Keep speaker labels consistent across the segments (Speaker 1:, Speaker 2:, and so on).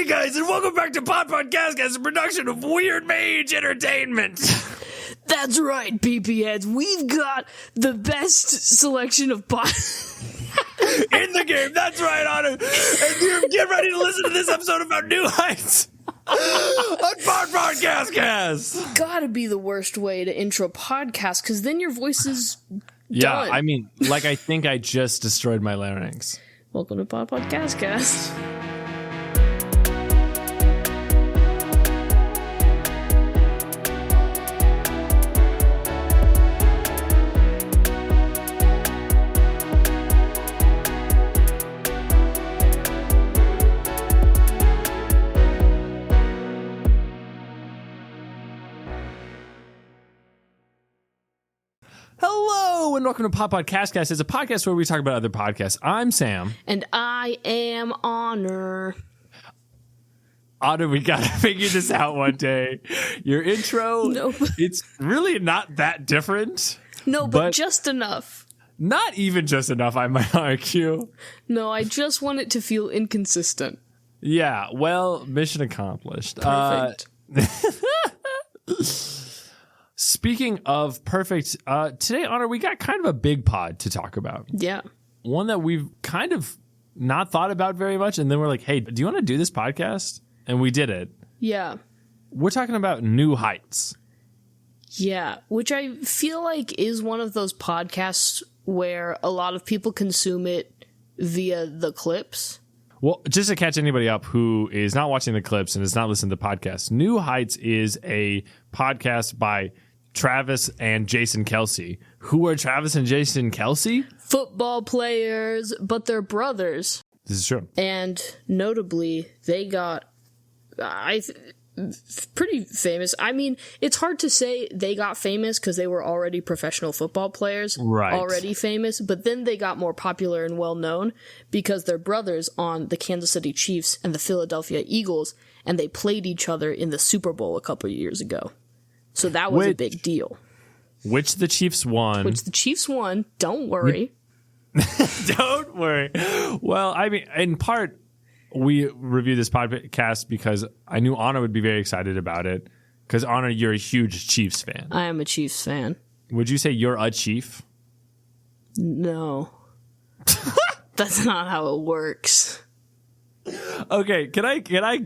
Speaker 1: guys, and welcome back to Podpodcastcast, a production of Weird Mage Entertainment.
Speaker 2: That's right, PP heads. We've got the best selection of
Speaker 1: in the game. That's right, Anna. And you get ready to listen to this episode about New Heights on Podpodcastcast.
Speaker 2: Gotta be the worst way to intro podcast, because then your voice is
Speaker 1: Yeah,
Speaker 2: done.
Speaker 1: I mean, I think I just destroyed my larynx.
Speaker 2: Welcome to Podpodcastcast.
Speaker 1: Hello, and welcome to Podpodcastcast. It's a podcast where we talk about other podcasts. I'm Sam.
Speaker 2: And I am Honor.
Speaker 1: Honor, we gotta figure this out one day. Your intro,
Speaker 2: Nope.
Speaker 1: It's really not that different.
Speaker 2: No, but just enough.
Speaker 1: Not even just enough, I might argue.
Speaker 2: No, I just want it to feel inconsistent.
Speaker 1: Yeah, well, mission accomplished.
Speaker 2: Perfect.
Speaker 1: Speaking of perfect, today, Honor, we got kind of a big pod to talk about.
Speaker 2: Yeah.
Speaker 1: One that we've kind of not thought about very much, and then we're like, hey, do you want to do this podcast? And we did it.
Speaker 2: Yeah.
Speaker 1: We're talking about New Heights.
Speaker 2: Yeah, which I feel like is one of those podcasts where a lot of people consume it via the clips.
Speaker 1: Well, just to catch anybody up who is not watching the clips and is not listening to the podcast, New Heights is a podcast by Travis and Jason Kelce. Who are Travis and Jason Kelce?
Speaker 2: Football players, but they're brothers.
Speaker 1: This is true.
Speaker 2: And notably, they got pretty famous. I mean, it's hard to say they got famous because they were already professional football players,
Speaker 1: right?
Speaker 2: Already famous, but then they got more popular and well known because they're brothers on the Kansas City Chiefs and the Philadelphia Eagles, and they played each other in the Superbowl a couple of years ago. So that was a big deal.
Speaker 1: Which the Chiefs won.
Speaker 2: Don't worry.
Speaker 1: Don't worry. Well, I mean, in part, we reviewed this podcast because I knew Anna would be very excited about it. Because, Anna, you're a huge Chiefs fan.
Speaker 2: I am a Chiefs fan.
Speaker 1: Would you say you're a Chief?
Speaker 2: No. That's not how it works.
Speaker 1: Okay, can I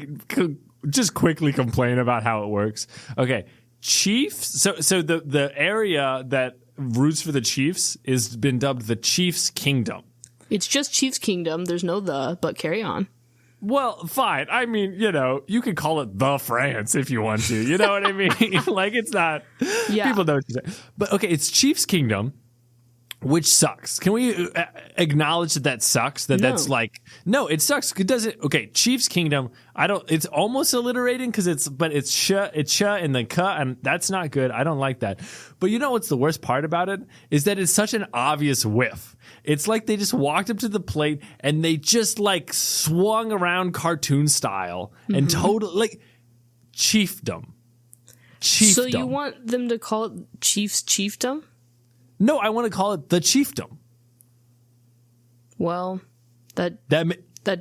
Speaker 1: just quickly complain about how it works? Okay, Chiefs. So the area that roots for the Chiefs has been dubbed the Chiefs Kingdom.
Speaker 2: It's just Chiefs Kingdom. There's no but carry on.
Speaker 1: Well, fine. I mean, you could call it the France if you want to. You know what I mean? Like, it's not.
Speaker 2: Yeah.
Speaker 1: People know what you're saying. But okay, it's Chiefs Kingdom, which sucks. Can we acknowledge that sucks? That's like, no, it sucks. It doesn't. Okay, Chiefs Kingdom. It's almost alliterating because it's sh and then ka, and that's not good. I don't like that. But you know what's the worst part about it is that it's such an obvious whiff. It's like they just walked up to the plate and they just like swung around cartoon style and totally like chiefdom.
Speaker 2: So you want them to call it Chiefs Chiefdom?
Speaker 1: No, I want to call it the chiefdom.
Speaker 2: Well, that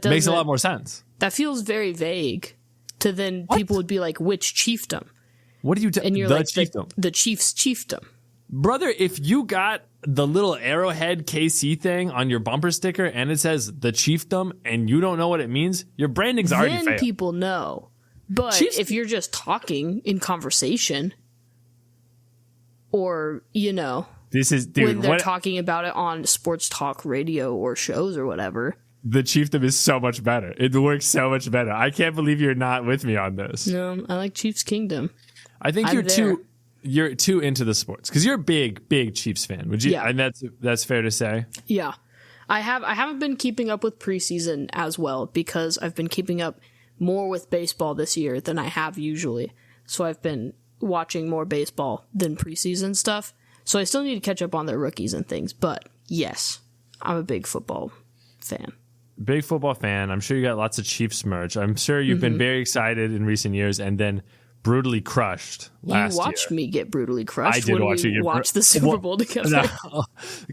Speaker 1: makes a lot more sense.
Speaker 2: That feels very vague. To then people would be like, which chiefdom?
Speaker 1: What are you?
Speaker 2: And you're
Speaker 1: the
Speaker 2: like
Speaker 1: chiefdom.
Speaker 2: The Chiefs Chiefdom.
Speaker 1: Brother, if you got the little Arrowhead KC thing on your bumper sticker and it says the chiefdom and you don't know what it means, your branding's already failed.
Speaker 2: Then people know. But if you're just talking in conversation, or
Speaker 1: this is
Speaker 2: when they're talking about it on sports talk radio or shows or whatever,
Speaker 1: the chiefdom is so much better. It works so much better. I can't believe you're not with me on this.
Speaker 2: No, I like Chiefs Kingdom.
Speaker 1: I think you're too into the sports because you're a big Chiefs fan. Would you?
Speaker 2: Yeah.
Speaker 1: And that's fair to say.
Speaker 2: Yeah, I haven't been keeping up with preseason as well because I've been keeping up more with baseball this year than I have usually. So I've been watching more baseball than preseason stuff. So I still need to catch up on their rookies and things. But yes, I'm a big football fan.
Speaker 1: Big football fan. I'm sure you got lots of Chiefs merch. I'm sure you've been very excited in recent years, and then brutally crushed last year.
Speaker 2: You watched me get brutally crushed.
Speaker 1: I did watch you get
Speaker 2: watched the Super Bowl together.
Speaker 1: No,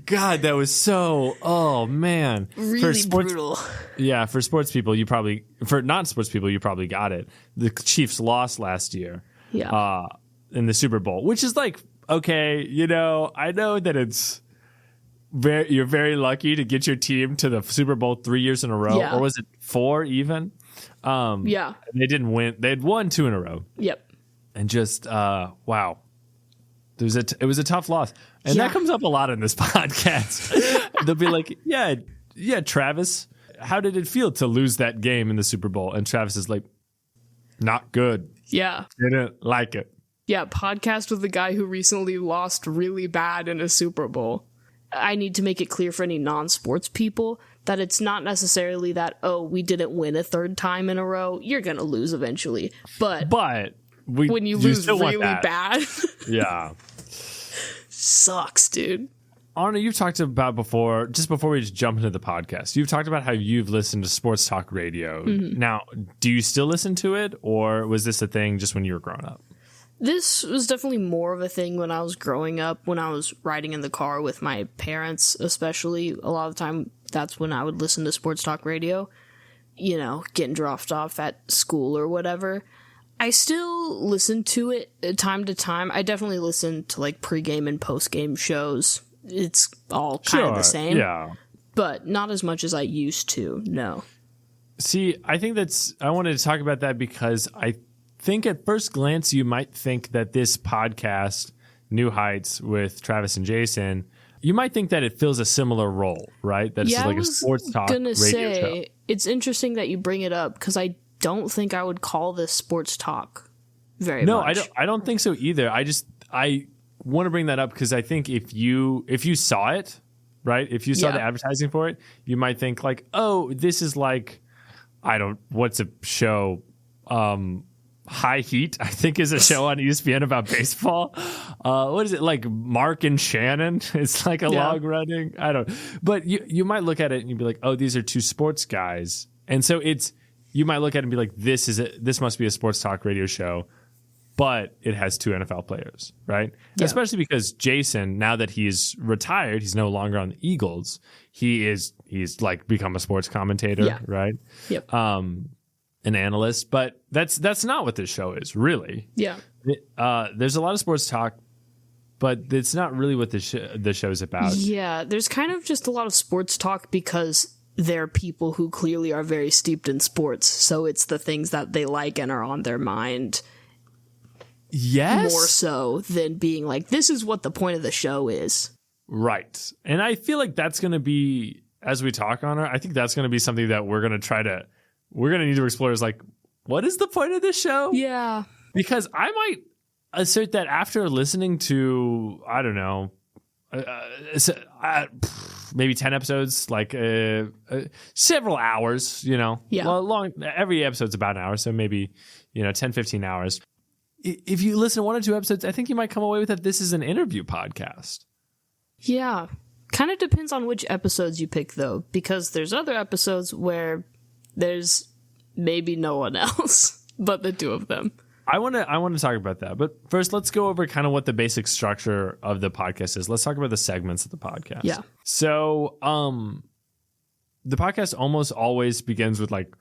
Speaker 1: God, that was so. Oh man,
Speaker 2: really brutal.
Speaker 1: Yeah, for sports people, for non-sports people, you probably got it. The Chiefs lost last year.
Speaker 2: Yeah.
Speaker 1: In the Super Bowl, which is like, okay, I know that you're very lucky to get your team to the Super Bowl 3 years in a row, or was it 4 even?
Speaker 2: Yeah.
Speaker 1: They didn't win. They had won 2 in a row.
Speaker 2: Yep.
Speaker 1: And just wow, it was a tough loss, and that comes up a lot in this podcast. They'll be like, yeah, Travis, how did it feel to lose that game in the Super Bowl? And Travis is like, not good.
Speaker 2: Yeah,
Speaker 1: didn't like it.
Speaker 2: Yeah, podcast with the guy who recently lost really bad in a Super Bowl. I need to make it clear for any non-sports people that it's not necessarily that, oh, we didn't win a 3rd time in a row. You're gonna lose eventually, but when you lose really bad,
Speaker 1: yeah,
Speaker 2: sucks, dude.
Speaker 1: Anna, you've talked about before, just before we just jump into the podcast, you've talked about how you've listened to sports talk radio. Mm-hmm. Now, do you still listen to it, or was this a thing just when you were growing up?
Speaker 2: This was definitely more of a thing when I was growing up, when I was riding in the car with my parents, especially. A lot of the time, that's when I would listen to sports talk radio, getting dropped off at school or whatever. I still listen to it time to time. I definitely listen to like pregame and postgame shows. It's all kind of the same.
Speaker 1: Yeah.
Speaker 2: But not as much as I used to, no.
Speaker 1: See, I think I wanted to talk about that because I think at first glance you might think that this podcast, New Heights with Travis and Jason, you might think that it fills a similar role, right? That it's like a sports talk radio show.
Speaker 2: It's interesting that you bring it up because I don't think I would call this sports talk very much.
Speaker 1: No, I don't think so either. I want to bring that up because I think if you saw it, right? If you saw the advertising for it, you might think like, oh, this is like, what's a show? High Heat, I think, is a show on ESPN about baseball. What is it, like Mark and Shannon? It's like a long running. I don't. But you might look at it and you'd be like, oh, these are 2 sports guys, and so you might look at it and be like, this must be a sports talk radio show, but it has 2 NFL players, right? Yeah. Especially because Jason, now that he's retired, he's no longer on the Eagles. He's like become a sports commentator, right?
Speaker 2: Yep.
Speaker 1: An analyst, but that's not what this show is, really.
Speaker 2: Yeah.
Speaker 1: There's a lot of sports talk, but it's not really what the show's about.
Speaker 2: Yeah, there's kind of just a lot of sports talk because they're people who clearly are very steeped in sports, so it's the things that they like and are on their mind.
Speaker 1: Yes.
Speaker 2: More so than being like, this is what the point of the show is.
Speaker 1: Right. And I feel like that's going to be, as we talk on it, I think that's going to be something that we're going to need to explore is like, what is the point of this show?
Speaker 2: Yeah.
Speaker 1: Because I might assert that after listening to, I don't know, maybe 10 episodes, like several hours,
Speaker 2: Yeah.
Speaker 1: Well, every episode's about an hour, so maybe, 10, 15 hours. If you listen to 1 or 2 episodes, I think you might come away with that this is an interview podcast.
Speaker 2: Yeah. Kind of depends on which episodes you pick, though, because there's other episodes where there's maybe no one else but the 2 of them.
Speaker 1: I want to talk about that. But first, let's go over kind of what the basic structure of the podcast is. Let's talk about the segments of the podcast.
Speaker 2: Yeah.
Speaker 1: So, the podcast almost always begins with like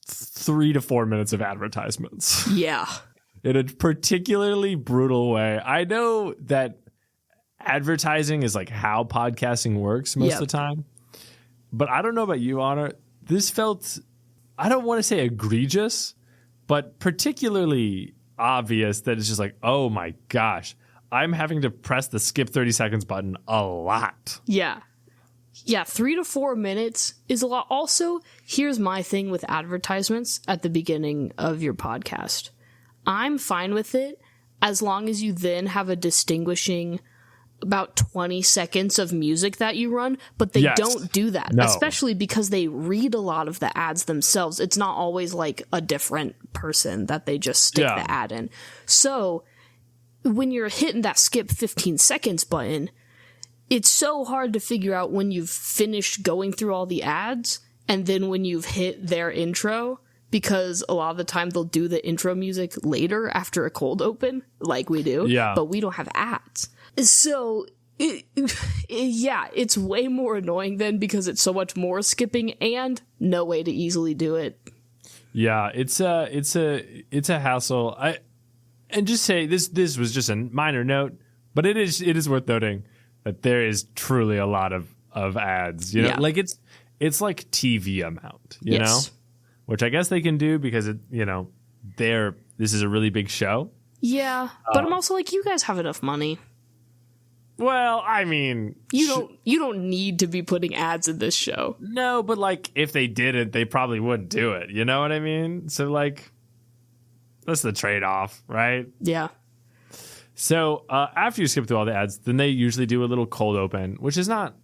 Speaker 1: 3 to 4 minutes of advertisements.
Speaker 2: Yeah.
Speaker 1: In a particularly brutal way. I know that advertising is like how podcasting works most of the time. But I don't know about you, Anna. This felt, I don't want to say egregious, but particularly obvious that it's just like, oh my gosh, I'm having to press the skip 30 seconds button a lot.
Speaker 2: Yeah. Yeah, 3 to 4 minutes is a lot. Also, here's my thing with advertisements at the beginning of your podcast. I'm fine with it as long as you then have a distinguishing about 20 seconds of music that you run, but they don't do that, especially because they read a lot of the ads themselves. It's not always like a different person that they just stick the ad in. So when you're hitting that skip 15 seconds button, it's so hard to figure out when you've finished going through all the ads and then when you've hit their intro, because a lot of the time they'll do the intro music later after a cold open, like we do.
Speaker 1: Yeah.
Speaker 2: But we don't have ads. So, it's way more annoying then because it's so much more skipping and no way to easily do it.
Speaker 1: Yeah, it's a hassle. And just say this was just a minor note, but it is worth noting that there is truly a lot of ads. You know, like it's like TV amount. You know, which I guess they can do because this is a really big show.
Speaker 2: Yeah, but I'm also like, you guys have enough money.
Speaker 1: Well, I mean,
Speaker 2: you don't need to be putting ads in this show.
Speaker 1: No, but like if they didn't, they probably wouldn't do it. You know what I mean? So like, that's the trade-off, right?
Speaker 2: Yeah.
Speaker 1: So after you skip through all the ads, then they usually do a little cold open, which is not.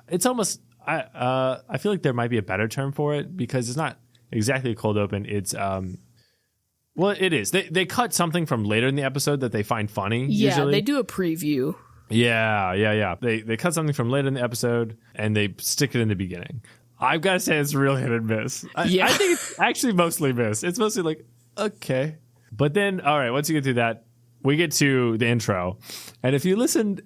Speaker 1: It's almost. I feel like there might be a better term for it because it's not exactly a cold open. It's well, it is. They cut something from later in the episode that they find funny.
Speaker 2: Yeah,
Speaker 1: usually.
Speaker 2: they do a preview.
Speaker 1: Yeah. They cut something from later in the episode and they stick it in the beginning. I've got to say it's real hit and miss. I think it's actually mostly miss. It's mostly like, okay. But then, all right, once you get through that, we get to the intro. And if you listened,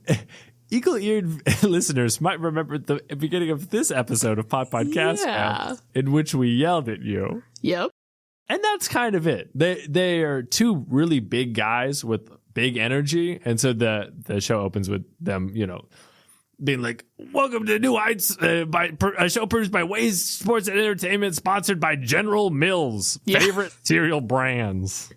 Speaker 1: eagle-eared listeners might remember the beginning of this episode of Podpodcastcast in which we yelled at you.
Speaker 2: Yep.
Speaker 1: And that's kind of it. They are two really big guys with big energy, and so the show opens with them, being like, "Welcome to New Heights, a show produced by Waze Sports and Entertainment, sponsored by General Mills, favorite cereal brands."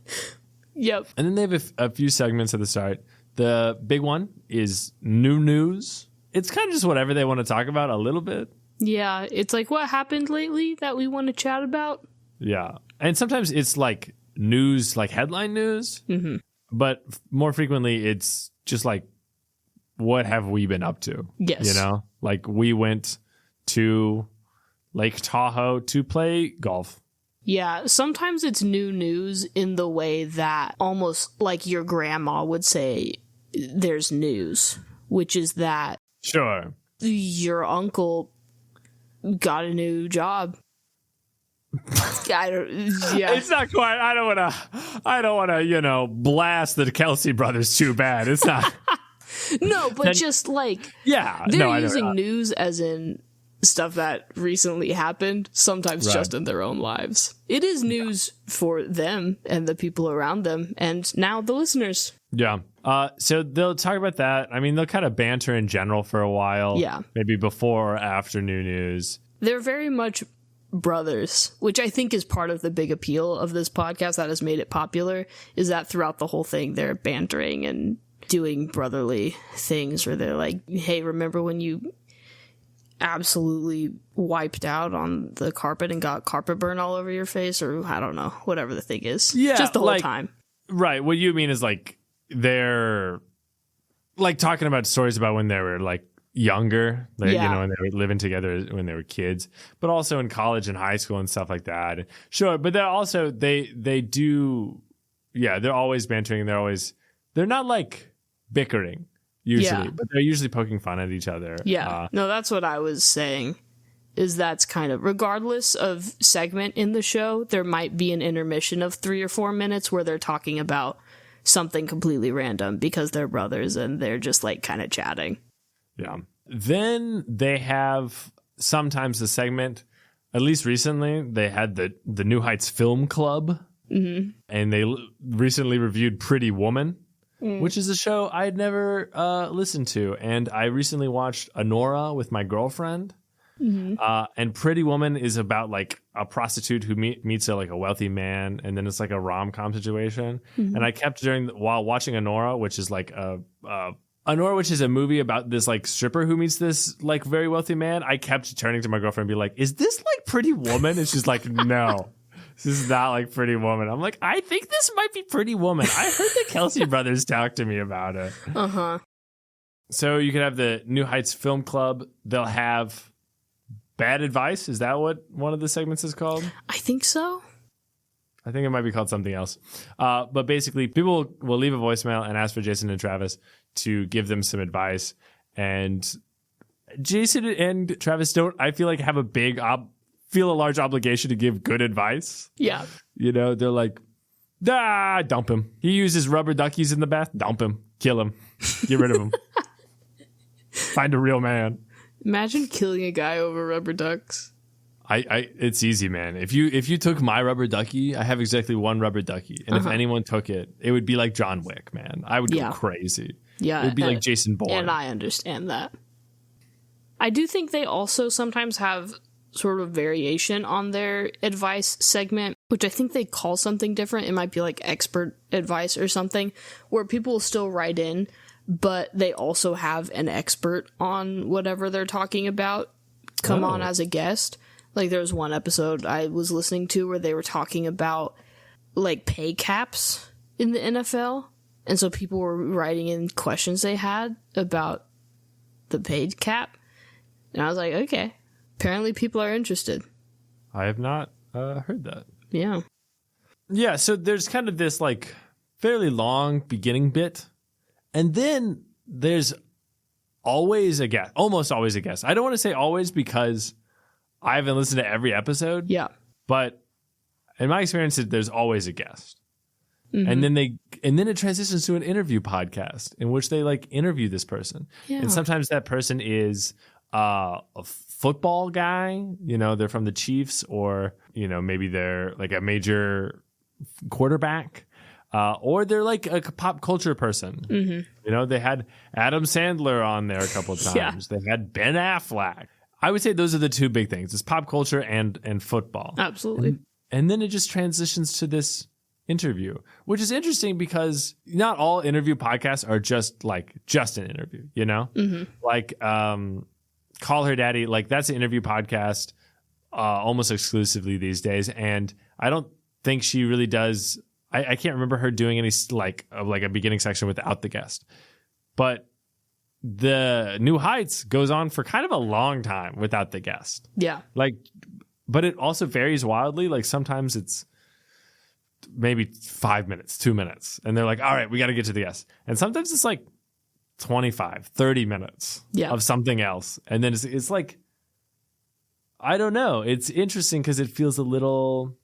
Speaker 2: Yep.
Speaker 1: And then they have a few segments at the start. The big one is new news. It's kind of just whatever they want to talk about a little bit.
Speaker 2: Yeah, it's like what happened lately that we want to chat about.
Speaker 1: Yeah, and sometimes it's like news, like headline news.
Speaker 2: Mm-hmm.
Speaker 1: But more frequently, it's just like, what have we been up to?
Speaker 2: Yes.
Speaker 1: Like we went to Lake Tahoe to play golf.
Speaker 2: Yeah, sometimes it's new news in the way that almost like your grandma would say there's news, which is that
Speaker 1: sure,
Speaker 2: your uncle got a new job.
Speaker 1: It's not quite. I don't want to, blast the Kelce brothers too bad. It's not.
Speaker 2: No, but just like, they're using news as in stuff that recently happened, sometimes just in their own lives. It is news for them and the people around them, and now the listeners. Yeah.
Speaker 1: So they'll talk about that. I mean, they'll kind of banter in general for a while.
Speaker 2: Yeah.
Speaker 1: Maybe before or after new news.
Speaker 2: They're very much brothers, which I think is part of the big appeal of this podcast that has made it popular, is that throughout the whole thing they're bantering and doing brotherly things where they're like, hey, remember when you absolutely wiped out on the carpet and got carpet burn all over your face, or I don't know, whatever the thing is.
Speaker 1: Yeah,
Speaker 2: just the whole time.
Speaker 1: Right. What you mean is like they're like talking about stories about when they were like younger, like, when they were living together when they were kids, but also in college and high school and stuff like that. Sure, but they're also they do, they're always bantering. They're not like bickering usually, but they're usually poking fun at each other.
Speaker 2: Yeah, no, that's what I was saying. Is that's kind of regardless of segment in the show, there might be an intermission of 3 or 4 minutes where they're talking about something completely random because they're brothers and they're just like kind of chatting. Yeah.
Speaker 1: Then they have sometimes the segment, at least recently, they had the New Heights Film Club. Mm-hmm. And they recently reviewed Pretty Woman, which is a show I had never listened to. And I recently watched Honora with my girlfriend. Mm-hmm. And Pretty Woman is about like a prostitute who meets a wealthy man. And then it's like a rom-com situation. Mm-hmm. And I kept while watching Honora, which is like Honora, which is a movie about this like stripper who meets this like very wealthy man. I kept turning to my girlfriend and be like, is this like Pretty Woman? And she's like, no, this is not like Pretty Woman. I'm like, I think this might be Pretty Woman. I heard the Kelce brothers talk to me about it.
Speaker 2: Uh-huh.
Speaker 1: So you can have the New Heights Film Club. They'll have Bad Advice. Is that what one of the segments is called?
Speaker 2: I think so.
Speaker 1: I think it might be called something else. But basically, people will leave a voicemail and ask for Jason and Travis to give them some advice. And Jason and Travis don't, I feel like, have a big feel a large obligation to give good advice.
Speaker 2: Yeah.
Speaker 1: You know, they're like, dump him. He uses rubber duckies in the bath. Dump him. Kill him. Get rid of him. Find a real man.
Speaker 2: Imagine killing a guy over rubber ducks.
Speaker 1: It's easy, man. If you took my rubber ducky, I have exactly one rubber ducky. And if anyone took it, it would be like John Wick, man. I would go crazy.
Speaker 2: Yeah.
Speaker 1: It would be like Jason Bourne.
Speaker 2: And I understand that. I do think they also sometimes have sort of variation on their advice segment, which I think they call something different. It might be like expert advice or something, where people will still write in, but they also have an expert on whatever they're talking about come on as a guest. Like there was one episode I was listening to where they were talking about like pay caps in the NFL. And so people were writing in questions they had about the paid cap. And I was like, okay, apparently people are interested.
Speaker 1: I have not heard that.
Speaker 2: Yeah.
Speaker 1: Yeah, so there's kind of this like fairly long beginning bit. And then there's always a guest, almost always a guest. I don't want to say always because I haven't listened to every episode.
Speaker 2: Yeah.
Speaker 1: But in my experience, there's always a guest. Mm-hmm. And then it transitions to an interview podcast in which they like interview this person. Yeah. And sometimes that person is a football guy, you know, they're from the Chiefs, or, you know, maybe they're like a major quarterback, or they're like a pop culture person. Mm-hmm. You know, they had Adam Sandler on there a couple of times. Yeah. They had Ben Affleck. I would say those are the two big things. It's pop culture and football.
Speaker 2: Absolutely.
Speaker 1: And then it just transitions to this interview, which is interesting because not all interview podcasts are just an interview, you know? Mm-hmm. Like Call Her Daddy, like that's an interview podcast almost exclusively these days. And I don't think she really does. I can't remember her doing any like a beginning section without the guest. But the New Heights goes on for kind of a long time without the guest.
Speaker 2: Yeah.
Speaker 1: Like, but it also varies wildly. Like sometimes it's maybe 5 minutes, 2 minutes. And they're like, all right, we got to get to the guest. And sometimes it's like 25, 30 minutes of something else. And then it's like, I don't know. It's interesting because it feels a little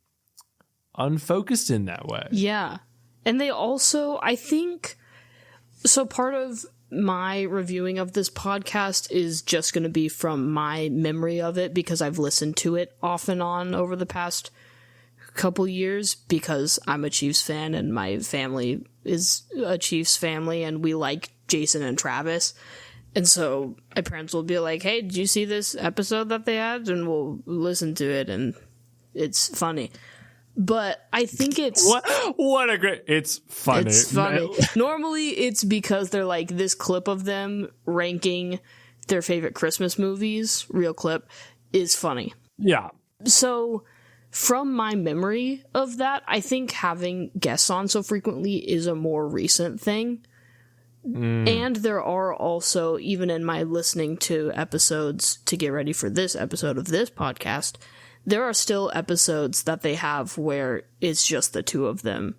Speaker 1: unfocused in that way.
Speaker 2: Yeah. And they also, I think, so part of my reviewing of this podcast is just going to be from my memory of it because I've listened to it off and on over the past couple years because I'm a Chiefs fan and my family is a Chiefs family and we like Jason and Travis. And so my parents will be like, hey, did you see this episode that they had? And we'll listen to it and it's funny. But I think it's...
Speaker 1: What a great... It's funny.
Speaker 2: It's funny. Normally, it's because they're like this clip of them ranking their favorite Christmas movies, real clip, is funny.
Speaker 1: Yeah.
Speaker 2: So, from my memory of that, I think having guests on so frequently is a more recent thing. And there are also, even in my listening to episodes to get ready for this episode of this podcast, there are still episodes that they have where it's just the two of them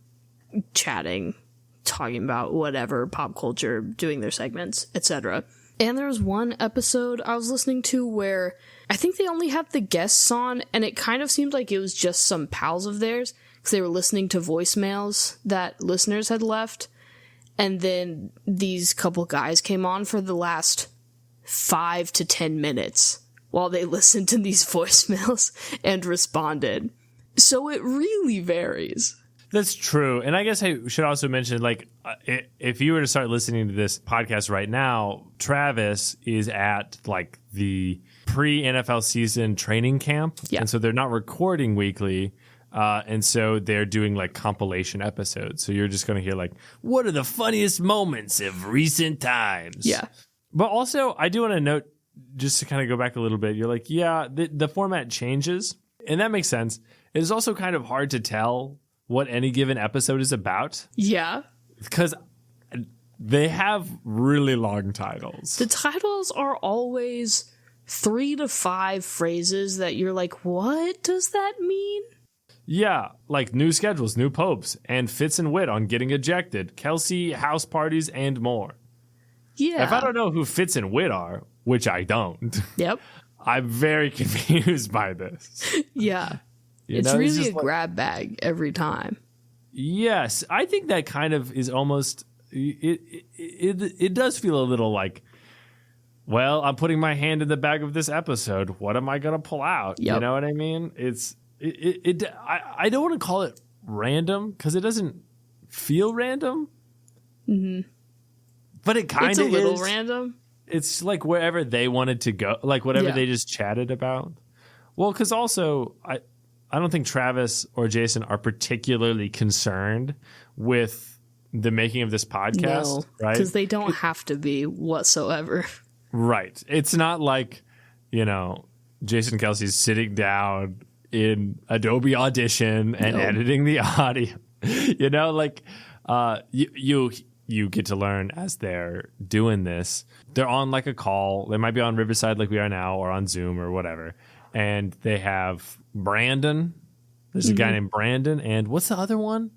Speaker 2: chatting, talking about whatever, pop culture, doing their segments, etc. And there was one episode I was listening to where I think they only had the guests on, and it kind of seemed like it was just some pals of theirs, because they were listening to voicemails that listeners had left, and then these couple guys came on for the last 5 to 10 minutes while they listened to these voicemails and responded. So it really varies.
Speaker 1: That's true. And I guess I should also mention, like, if you were to start listening to this podcast right now, Travis is at, like, the pre-NFL season training camp. Yeah. And so they're not recording weekly. And so they're doing, like, compilation episodes. So you're just going to hear, like, what are the funniest moments of recent times?
Speaker 2: Yeah.
Speaker 1: But also, I do want to note, just to kind of go back a little bit, you're like, yeah, the format changes, and that makes sense. It is also kind of hard to tell what any given episode is about.
Speaker 2: Yeah.
Speaker 1: Because they have really long titles.
Speaker 2: The titles are always 3 to 5 phrases that you're like, what does that mean?
Speaker 1: Yeah, like new schedules, new popes, and Fitz and Wit on getting ejected, Kelce, house parties, and more.
Speaker 2: Yeah.
Speaker 1: If I don't know who Fitz and Wit are, which I don't.
Speaker 2: Yep.
Speaker 1: I'm very confused by this.
Speaker 2: Yeah.
Speaker 1: It's
Speaker 2: really a grab bag every time.
Speaker 1: Yes. I think that kind of is almost, it does feel a little like, well, I'm putting my hand in the bag of this episode. What am I going to pull out?
Speaker 2: Yep.
Speaker 1: You know what I mean? I don't want to call it random because it doesn't feel random. Mm-hmm. But it kind of is.
Speaker 2: It's a little random.
Speaker 1: It's like wherever they wanted to go, like whatever they just chatted about. Well, because also I don't think Travis or Jason are particularly concerned with the making of this podcast, right?
Speaker 2: Because they don't have to be whatsoever.
Speaker 1: Right. It's not like, Jason Kelce's sitting down in Adobe Audition and editing the audio. You get to learn as they're doing this. They're on like a call. They might be on Riverside like we are now or on Zoom or whatever. And they have Brandon. There's a guy named Brandon. And what's the other one?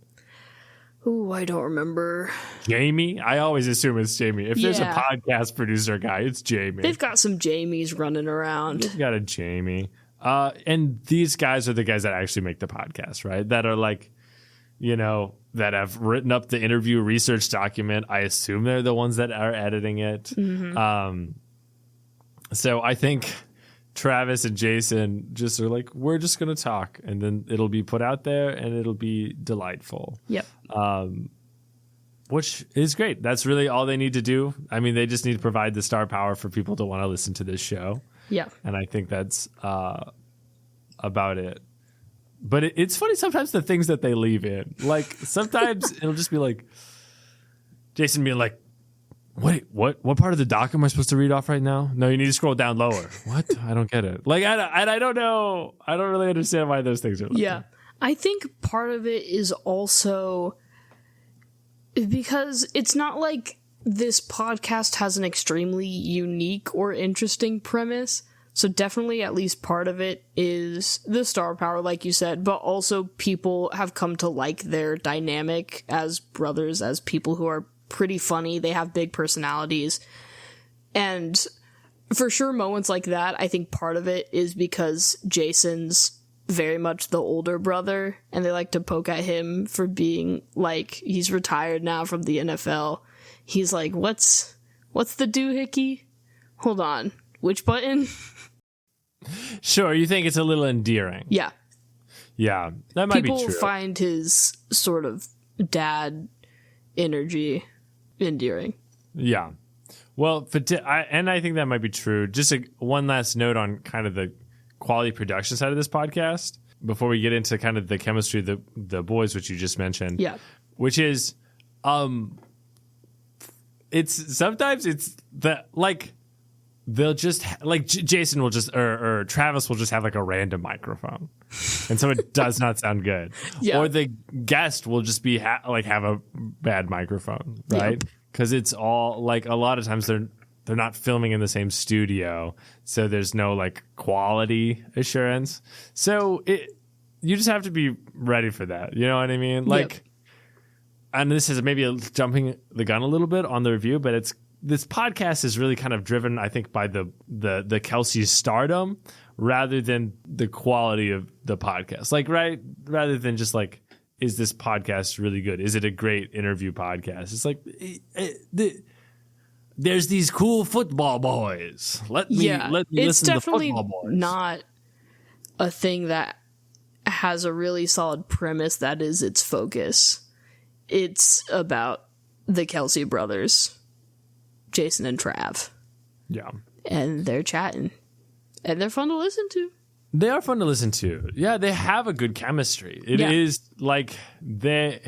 Speaker 2: Ooh, I don't remember.
Speaker 1: Jamie? I always assume it's Jamie. If there's a podcast producer guy, it's Jamie.
Speaker 2: They've got some Jamies running around.
Speaker 1: They've got a Jamie. And these guys are the guys that actually make the podcast, right? That are like, that have written up the interview research document. I assume they're the ones that are editing it. Mm-hmm. So I think Travis and Jason just are like, we're just going to talk, and then it'll be put out there and it'll be delightful.
Speaker 2: Yep.
Speaker 1: Which is great. That's really all they need to do. I mean, they just need to provide the star power for people to want to listen to this show.
Speaker 2: Yeah.
Speaker 1: And I think that's about it. But it's funny sometimes the things that they leave in. Like sometimes it'll just be like Jason being like, wait, what part of the doc am I supposed to read off right now? No, you need to scroll down lower. What? I don't get it. Like, I don't know. I don't really understand why those things are like that.
Speaker 2: I think part of it is also because it's not like this podcast has an extremely unique or interesting premise. So definitely at least part of it is the star power, like you said, but also people have come to like their dynamic as brothers, as people who are pretty funny. They have big personalities. And for sure, moments like that, I think part of it is because Jason's very much the older brother, and they like to poke at him for being like, he's retired now from the NFL. He's like, what's the doohickey? Hold on. Which button?
Speaker 1: Sure, you think it's a little endearing.
Speaker 2: Yeah.
Speaker 1: Yeah, that might be true.
Speaker 2: People find his sort of dad energy endearing.
Speaker 1: Yeah. Well, I think that might be true. Just one last note on kind of the quality production side of this podcast before we get into kind of the chemistry of the boys, which you just mentioned.
Speaker 2: Yeah.
Speaker 1: Which is, it's sometimes it's the like they'll just like Jason will just or Travis will just have like a random microphone, and so it does not sound good. Yeah. Or the guest will just be have a bad microphone, right? Because it's all like a lot of times they're not filming in the same studio, so there's no like quality assurance. So you just have to be ready for that. You know what I mean? Like, and this is maybe jumping the gun a little bit on the review, but this podcast is really kind of driven, I think, by the Kelce stardom rather than the quality of the podcast. Like, right? Rather than just like, is this podcast really good? Is it a great interview podcast? It's like, there's these cool football boys. Let me listen to football boys.
Speaker 2: It's definitely not a thing that has a really solid premise that is its focus. It's about the Kelce brothers, Jason and Trav.
Speaker 1: Yeah.
Speaker 2: And they're chatting. And they're fun to listen to.
Speaker 1: They are fun to listen to. Yeah, they have a good chemistry. It is like this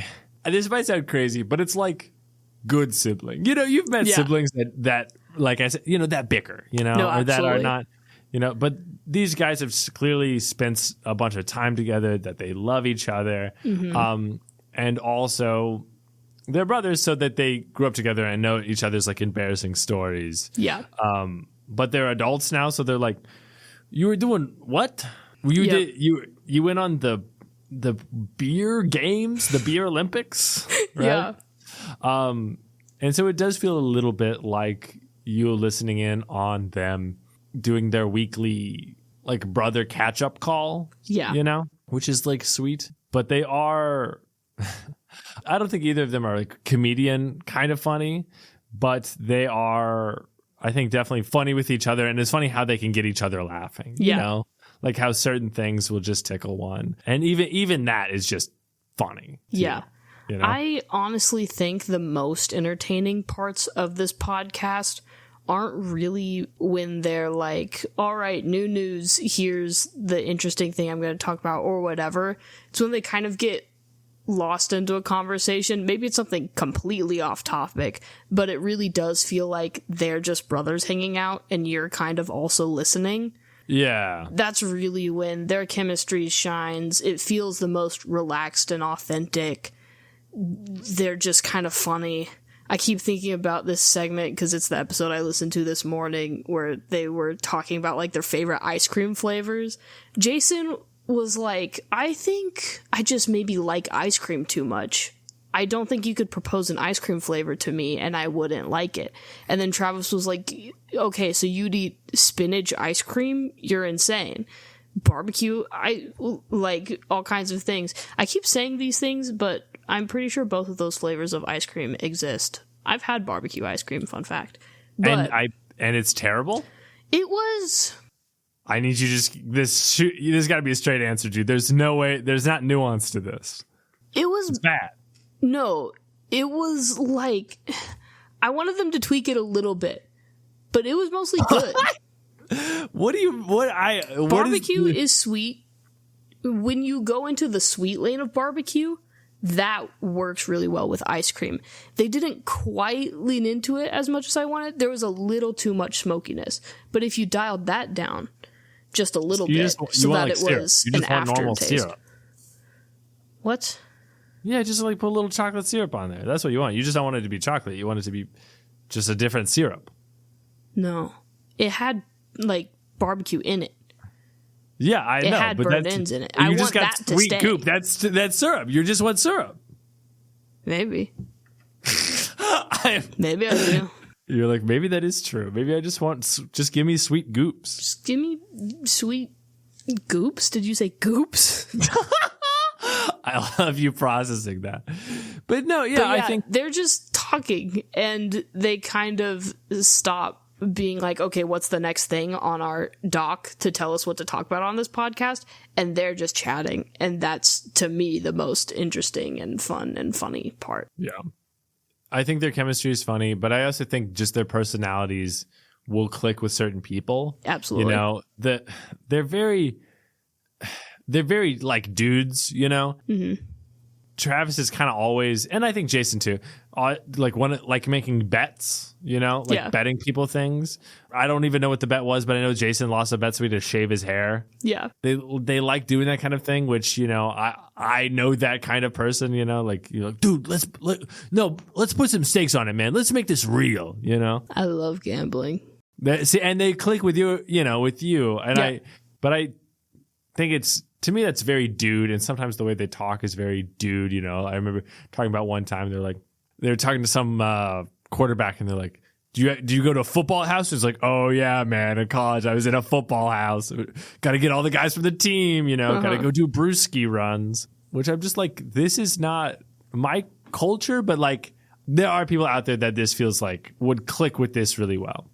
Speaker 1: might sound crazy, but it's like good sibling. You've met siblings that like I said, that bicker, or that are not, but these guys have clearly spent a bunch of time together, that they love each other. Mm-hmm. And also they're brothers so that they grew up together and know each other's like embarrassing stories.
Speaker 2: Yeah.
Speaker 1: But they're adults now, so they're like, you were doing what? You went on the beer games, the beer Olympics, right? Yeah. And so it does feel a little bit like you listening in on them doing their weekly like brother catch up call.
Speaker 2: Yeah.
Speaker 1: You know, which is like sweet. But they are, I don't think either of them are like comedian kind of funny, but they are, I think, definitely funny with each other. And it's funny how they can get each other laughing.
Speaker 2: Yeah.
Speaker 1: You know, like how certain things will just tickle one. And even that is just funny.
Speaker 2: Yeah.
Speaker 1: You know?
Speaker 2: I honestly think the most entertaining parts of this podcast aren't really when they're like, all right, new news, here's the interesting thing I'm going to talk about or whatever. It's when they kind of get lost into a conversation. Maybe it's something completely off topic, but it really does feel like they're just brothers hanging out and you're kind of also listening.
Speaker 1: Yeah.
Speaker 2: That's really when their chemistry shines. It feels the most relaxed and authentic. They're just kind of funny. I keep thinking about this segment because it's the episode I listened to this morning where they were talking about like their favorite ice cream flavors. Jason was like, I think I just maybe like ice cream too much. I don't think you could propose an ice cream flavor to me and I wouldn't like it. And then Travis was like, okay, so you'd eat spinach ice cream? You're insane. Barbecue, I like all kinds of things. I keep saying these things, but I'm pretty sure both of those flavors of ice cream exist. I've had barbecue ice cream, fun fact. But
Speaker 1: and it's terrible?
Speaker 2: It was...
Speaker 1: I need you to this got to be a straight answer, dude. There's no way, there's not nuance to this.
Speaker 2: It's
Speaker 1: bad.
Speaker 2: No, it was like, I wanted them to tweak it a little bit, but it was mostly good. Barbecue is sweet. When you go into the sweet lane of barbecue, that works really well with ice cream. They didn't quite lean into it as much as I wanted. There was a little too much smokiness. But if you dialed that down just a little bit so that it was an aftertaste. What?
Speaker 1: Yeah, just like put a little chocolate syrup on there. That's what you want. You just don't want it to be chocolate. You want it to be just a different syrup.
Speaker 2: No. It had like barbecue in it.
Speaker 1: Yeah, I know.
Speaker 2: It had burnt ends in it.
Speaker 1: I
Speaker 2: want
Speaker 1: just got
Speaker 2: that to
Speaker 1: sweet
Speaker 2: stay.
Speaker 1: goop. That's syrup. You just want syrup.
Speaker 2: Maybe. Maybe I do.
Speaker 1: You're like, maybe that is true. Maybe I just give me sweet goops.
Speaker 2: Just give me sweet goops? Did you say goops?
Speaker 1: I love you processing that. But no, yeah, I think
Speaker 2: they're just talking and they kind of stop being like, okay, what's the next thing on our doc to tell us what to talk about on this podcast? And they're just chatting. And that's, to me, the most interesting and fun and funny part.
Speaker 1: Yeah. I think their chemistry is funny, but I also think just their personalities will click with certain people.
Speaker 2: Absolutely.
Speaker 1: You know, they're very like dudes, you know? Mm-hmm. Travis is kind of always, and I think Jason too, like making bets, you know, like betting people things. I don't even know what the bet was, but I know Jason lost a bet so he had to shave his hair.
Speaker 2: Yeah.
Speaker 1: They like doing that kind of thing, which, you know, I know that kind of person, you know, like, you're like, dude, let's put some stakes on it, man. Let's make this real, you know?
Speaker 2: I love gambling.
Speaker 1: And they click with you, you know, with you. And I think to me, that's very dude. And sometimes the way they talk is very dude. You know, I remember talking about one time, they were talking to some quarterback and they're like, do you go to a football house? It's like, oh yeah, man, in college, I was in a football house. Got to get all the guys from the team, you know, got to go do brewski runs, which I'm just like, this is not my culture, but like there are people out there that this feels like would click with this really well.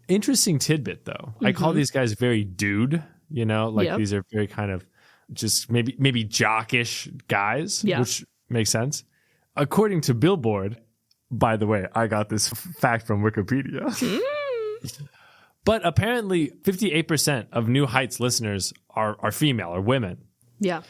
Speaker 1: Interesting tidbit though. I call these guys very dude. You know, like these are very kind of just maybe jockish guys, which makes sense. According to Billboard, by the way, I got this fact from Wikipedia. But apparently 58% of New Heights listeners are female or women.
Speaker 2: Yeah.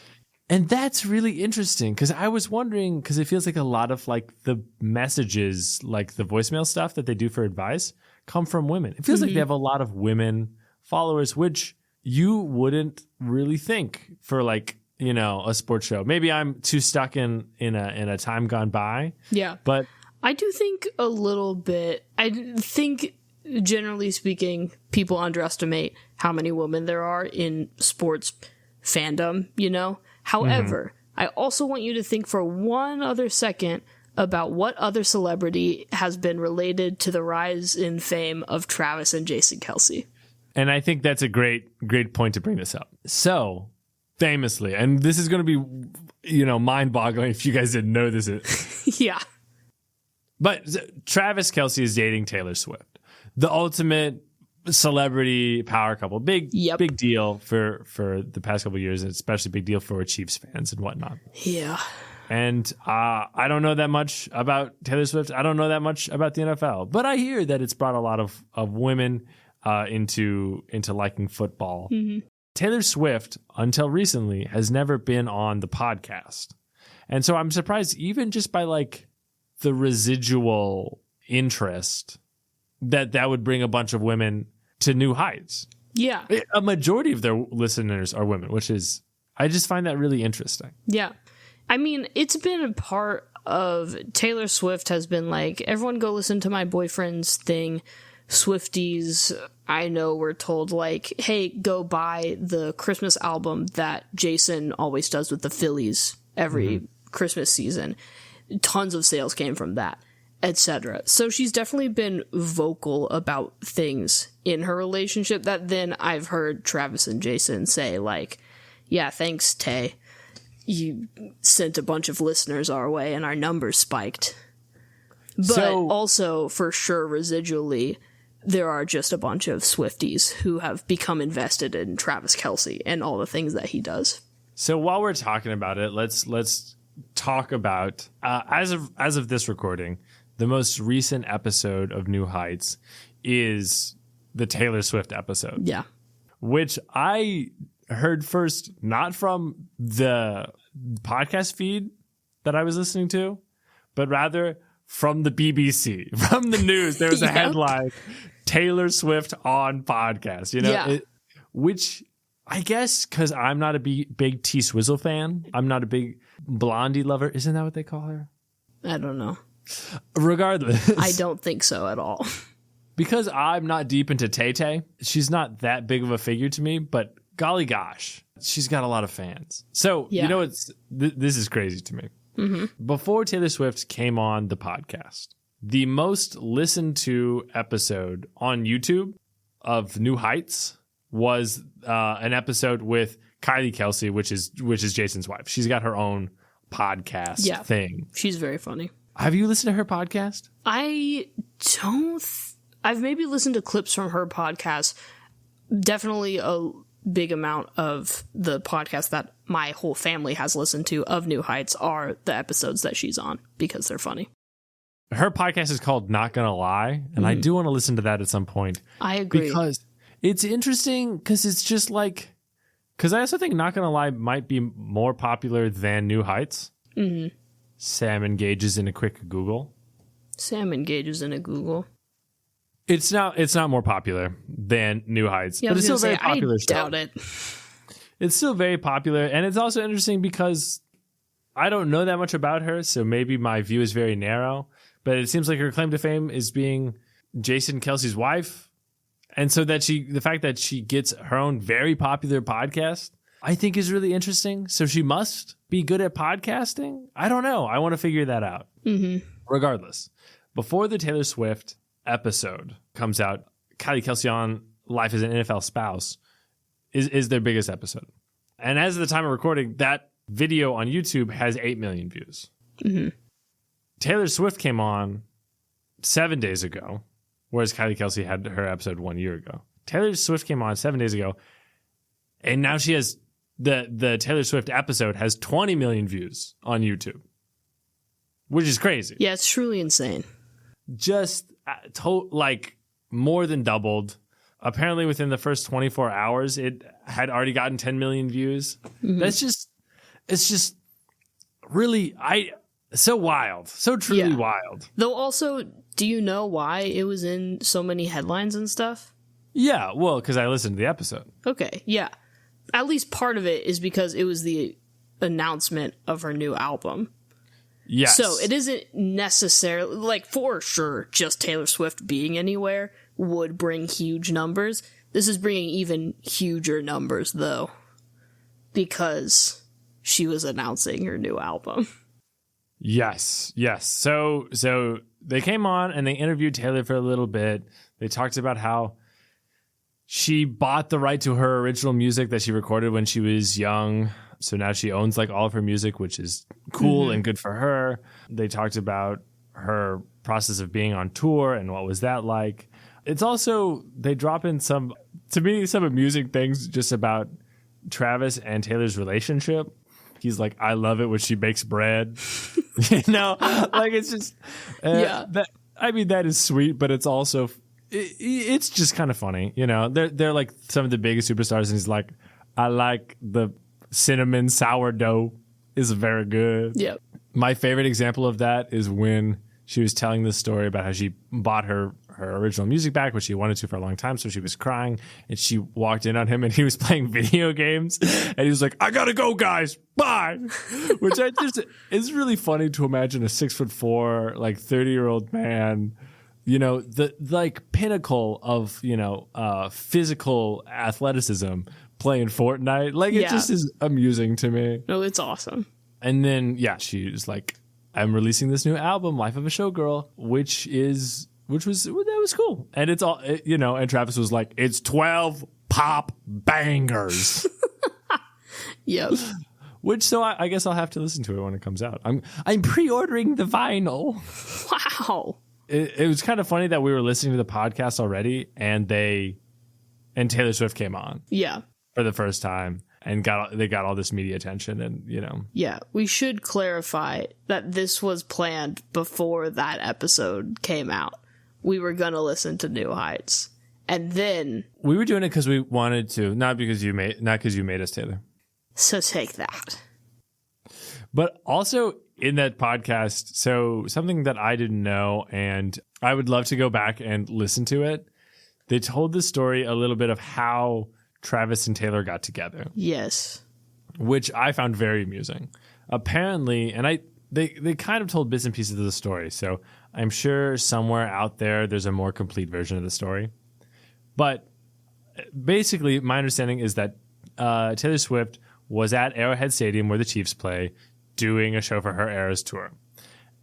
Speaker 1: And that's really interesting because I was wondering, because it feels like a lot of like the messages, like the voicemail stuff that they do for advice come from women. It feels like they have a lot of women followers, which you wouldn't really think for like, you know, a sports show. Maybe I'm too stuck in a time gone by.
Speaker 2: Yeah.
Speaker 1: But
Speaker 2: I do think a little bit. I think generally speaking, people underestimate how many women there are in sports fandom, you know? However, I also want you to think for one other second about what other celebrity has been related to the rise in fame of Travis and Jason Kelce.
Speaker 1: And I think that's a great point to bring this up. So, famously, and this is going to be, mind-boggling if you guys didn't know this.
Speaker 2: Yeah.
Speaker 1: But Travis Kelce is dating Taylor Swift. The ultimate celebrity power couple. Big deal for the past couple of years, and especially big deal for Chiefs fans and whatnot.
Speaker 2: Yeah.
Speaker 1: And I don't know that much about Taylor Swift. I don't know that much about the NFL. But I hear that it's brought a lot of women into liking football. Mm-hmm. Taylor Swift, until recently, has never been on the podcast. And so I'm surprised, even just by like the residual interest, that would bring a bunch of women to new heights.
Speaker 2: Yeah.
Speaker 1: A majority of their listeners are women, which is, I just find that really interesting.
Speaker 2: Yeah. I mean, it's been a part of Taylor Swift has been like, everyone go listen to my boyfriend's thing. Swifties, I know, were told like, hey, go buy the Christmas album that Jason always does with the Phillies every Christmas season. Tons of sales came from that, etc. So she's definitely been vocal about things in her relationship that then I've heard Travis and Jason say like, yeah, thanks, Tay. You sent a bunch of listeners our way and our numbers spiked. But also, for sure, residually, there are just a bunch of Swifties who have become invested in Travis Kelce and all the things that he does.
Speaker 1: So while we're talking about it, let's talk about, as of this recording, the most recent episode of New Heights is the Taylor Swift episode.
Speaker 2: Yeah.
Speaker 1: Which I heard first, not from the podcast feed that I was listening to, but rather from the BBC, from the news. There was a headline, Taylor Swift on podcast, which I guess because I'm not a big T Swizzle fan. I'm not a big Blondie lover. Isn't that what they call her?
Speaker 2: I don't know.
Speaker 1: Regardless.
Speaker 2: I don't think so at all.
Speaker 1: Because I'm not deep into Tay-Tay, she's not that big of a figure to me, but golly gosh, she's got a lot of fans. So, this is crazy to me. Mm-hmm. Before Taylor Swift came on the podcast, the most listened to episode on YouTube of New Heights was an episode with Kylie Kelce, which is Jason's wife. She's got her own podcast thing.
Speaker 2: She's very funny.
Speaker 1: Have you listened to her podcast?
Speaker 2: I don't. I've maybe listened to clips from her podcast. Definitely a big amount of the podcast that my whole family has listened to of New Heights are the episodes that she's on because they're funny.
Speaker 1: Her podcast is called Not Gonna Lie, and I do want to listen to that at some point.
Speaker 2: I agree.
Speaker 1: Because it's interesting, because it's just like, because I also think Not Gonna Lie might be more popular than New Heights. Mm-hmm. Sam engages in a quick Google. It's not more popular than New Heights, but it's still very popular.
Speaker 2: I doubt it.
Speaker 1: It's still very popular, and it's also interesting because I don't know that much about her, so maybe my view is very narrow, but it seems like her claim to fame is being Jason Kelce's wife, and so that the fact that she gets her own very popular podcast, I think is really interesting. So she must be good at podcasting? I don't know. I want to figure that out. Mm-hmm. Regardless, before the Taylor Swift episode comes out, Kylie Kelce on Life as an NFL Spouse is their biggest episode. And as of the time of recording, that video on YouTube has 8 million views. Mm-hmm. Taylor Swift came on 7 days ago, whereas Kylie Kelce had her episode 1 year ago. Taylor Swift came on 7 days ago, and now she has the Taylor Swift episode has 20 million views on YouTube, which is crazy.
Speaker 2: Yeah, it's truly insane.
Speaker 1: Just like more than doubled. Apparently within the first 24 hours, it had already gotten 10 million views. Mm-hmm. It's just really, so wild, so truly wild.
Speaker 2: Though also, do you know why it was in so many headlines and stuff?
Speaker 1: Yeah, well, because I listened to the episode.
Speaker 2: Okay, yeah. At least part of it is because it was the announcement of her new album.
Speaker 1: Yes.
Speaker 2: So it isn't necessarily, like, for sure, just Taylor Swift being anywhere would bring huge numbers. This is bringing even huger numbers, though, because she was announcing her new album.
Speaker 1: Yes. So they came on and they interviewed Taylor for a little bit. They talked about how she bought the right to her original music that she recorded when she was young. So now she owns like all of her music, which is cool and good for her. They talked about her process of being on tour and what was that like. It's also, they drop in some amusing things just about Travis and Taylor's relationship. He's like, I love it when she bakes bread. Like it's just, that is sweet, but it's also, it's just kind of funny. They're like some of the biggest superstars, and he's like, I like the cinnamon sourdough is very good.
Speaker 2: Yep.
Speaker 1: My favorite example of that is when she was telling this story about how she bought her original music back, which she wanted to for a long time. So she was crying, and she walked in on him, and he was playing video games, and he was like, I gotta go, guys. Bye. Which it's really funny to imagine a 6'4", like 30-year-old man, the like pinnacle of, physical athleticism playing Fortnite. Like it just is amusing to me.
Speaker 2: No, it's awesome.
Speaker 1: And then, she was like, I'm releasing this new album, Life of a Showgirl, which was cool. And it's all, and Travis was like, it's 12 pop bangers.
Speaker 2: Yep.
Speaker 1: So I guess I'll have to listen to it when it comes out. I'm pre-ordering the vinyl.
Speaker 2: Wow.
Speaker 1: It was kind of funny that we were listening to the podcast already, and Taylor Swift came on.
Speaker 2: Yeah.
Speaker 1: For the first time. And they got all this media attention, and
Speaker 2: Yeah, we should clarify that this was planned before that episode came out. We were gonna listen to New Heights, and then
Speaker 1: we were doing it because we wanted to, not because you made us, Taylor.
Speaker 2: So take that.
Speaker 1: But also in that podcast, so something that I didn't know, and I would love to go back and listen to it. They told the story a little bit of how Travis and Taylor got together.
Speaker 2: Yes.
Speaker 1: Which I found very amusing. Apparently, and they kind of told bits and pieces of the story, so I'm sure somewhere out there's a more complete version of the story. But basically, my understanding is that Taylor Swift was at Arrowhead Stadium, where the Chiefs play, doing a show for her Eras tour.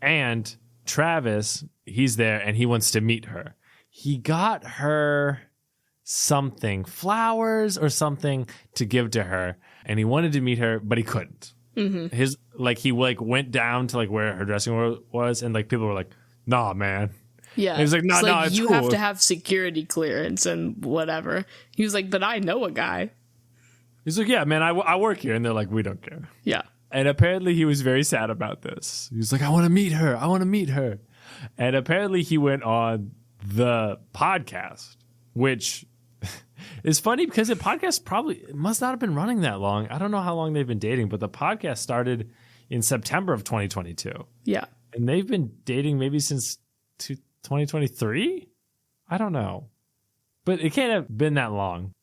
Speaker 1: And Travis, he's there, and he wants to meet her. He got her something, flowers or something, to give to her, and he wanted to meet her, but he couldn't. He went down to like where her dressing room was, and like people were like, nah, man.
Speaker 2: Yeah.
Speaker 1: He was like, no, it's
Speaker 2: you
Speaker 1: cool.
Speaker 2: have to have security clearance and whatever. He was like, but I know a guy.
Speaker 1: He's like, yeah, man, I work here. And they're like, we don't care.
Speaker 2: Yeah.
Speaker 1: And apparently he was very sad about this. He was like, I want to meet her. And apparently he went on the podcast, which is funny because the podcast probably must not have been running that long. I don't know how long they've been dating, but the podcast started in September of 2022.
Speaker 2: Yeah.
Speaker 1: And they've been dating maybe since 2023? I don't know. But it can't have been that long.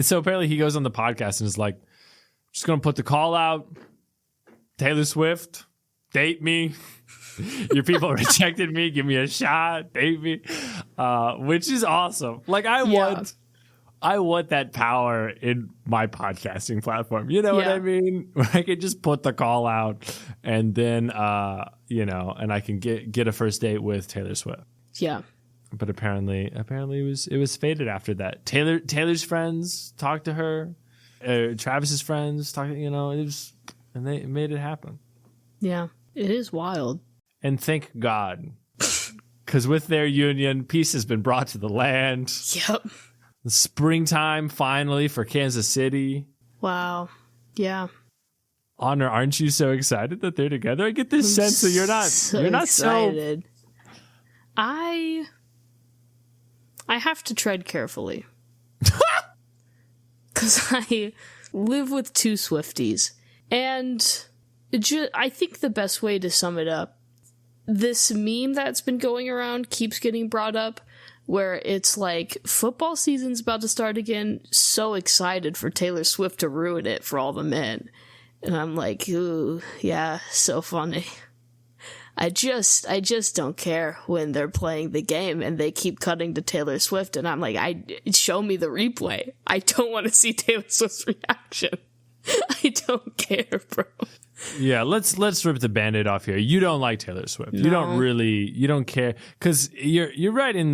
Speaker 1: So apparently he goes on the podcast and is like, just going to put the call out. Taylor Swift, date me. Your people rejected me. Give me a shot. Date me. Which is awesome. Like I want that power in my podcasting platform. You know what I mean? Where I could just put the call out, and then and I can get a first date with Taylor Swift.
Speaker 2: Yeah.
Speaker 1: But apparently it was faded after that. Taylor's friends talked to her. Travis's friends talked. And they made it happen. Yeah,
Speaker 2: it is wild.
Speaker 1: And thank God, because with their union, peace has been brought to the land.
Speaker 2: Yep.
Speaker 1: The springtime finally for Kansas City.
Speaker 2: Wow. Yeah.
Speaker 1: Honor, aren't you so excited that they're together? I get this sense that you're not
Speaker 2: excited. I have to tread carefully. Because I live with two Swifties. And I think the best way to sum it up, this meme that's been going around keeps getting brought up, where it's like, football season's about to start again, so excited for Taylor Swift to ruin it for all the men. And I'm like, ooh, yeah, so funny. I just don't care when they're playing the game and they keep cutting to Taylor Swift, and I'm like, show me the replay. I don't want to see Taylor Swift's reaction. I don't care, bro.
Speaker 1: Yeah, let's rip the Band-Aid off here. You don't like Taylor Swift. No. You don't care, because you're right in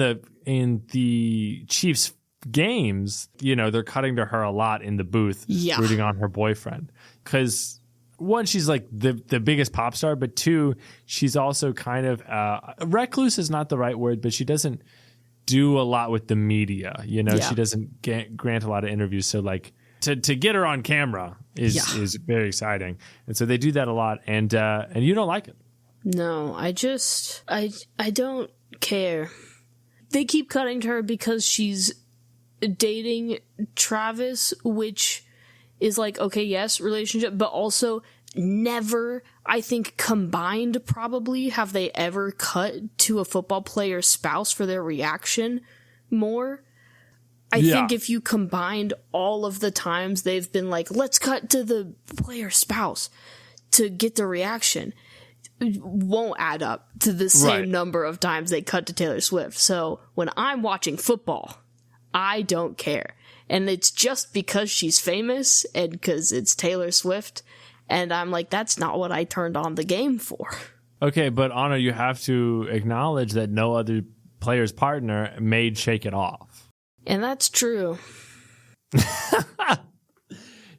Speaker 1: the Chiefs games, they're cutting to her a lot in the booth, rooting on her boyfriend. Because one, she's like the biggest pop star, but two, she's also kind of recluse is not the right word, but she doesn't do a lot with the media. She doesn't grant a lot of interviews. So like to get her on camera is very exciting. And so they do that a lot. And you don't like it.
Speaker 2: No, I don't care. They keep cutting to her because she's dating Travis, which is like, okay, yes, relationship, but also never, I think combined probably, have they ever cut to a football player's spouse for their reaction more. I think if you combined all of the times they've been like, let's cut to the player's spouse to get the reaction, it won't add up to the same number of times they cut to Taylor Swift. So when I'm watching football, I don't care. And it's just because she's famous and because it's Taylor Swift. And I'm like, that's not what I turned on the game for.
Speaker 1: Okay, but Anna, you have to acknowledge that no other player's partner made Shake It Off.
Speaker 2: And that's true.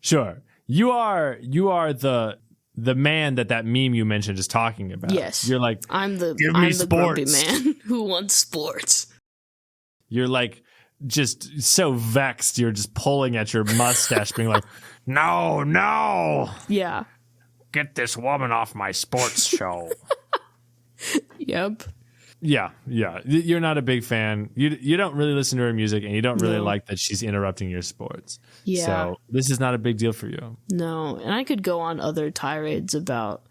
Speaker 1: Sure. You are the man that meme you mentioned is talking about.
Speaker 2: Yes.
Speaker 1: You're like,
Speaker 2: I'm the
Speaker 1: sports.
Speaker 2: grumpy man who wants sports.
Speaker 1: You're like just so vexed. You're just pulling at your mustache, being like, no.
Speaker 2: Yeah.
Speaker 1: Get this woman off my sports show.
Speaker 2: Yep.
Speaker 1: Yeah. You're not a big fan. You don't really listen to her music, and you don't really like that she's interrupting your sports.
Speaker 2: Yeah.
Speaker 1: So this is not a big deal for you.
Speaker 2: No, and I could go on other tirades about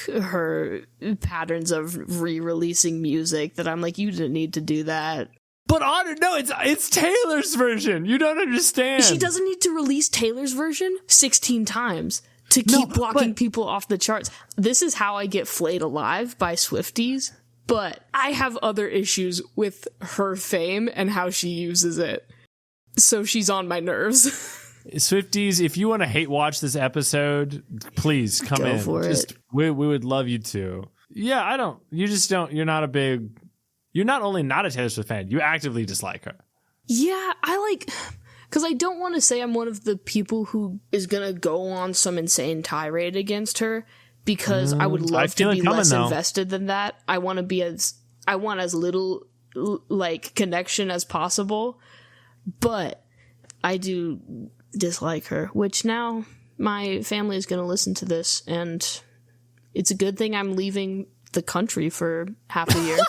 Speaker 2: her patterns of re-releasing music that I'm like, you didn't need to do that.
Speaker 1: But Honor, no, it's Taylor's version. You don't understand.
Speaker 2: She doesn't need to release Taylor's version 16 times to keep blocking people off the charts. This is how I get flayed alive by Swifties. But I have other issues with her fame and how she uses it. So she's on my nerves.
Speaker 1: Swifties, if you want to hate watch this episode, please come in.
Speaker 2: Go for it.
Speaker 1: We would love you to. Yeah, you're not only not a Taylor Swift fan, you actively dislike her.
Speaker 2: Yeah, because I don't want to say I'm one of the people who is going to go on some insane tirade against her. Because I would love to be less invested than that. I want as little connection as possible. But I do dislike her, which now my family is going to listen to this, and it's a good thing I'm leaving the country for half a year.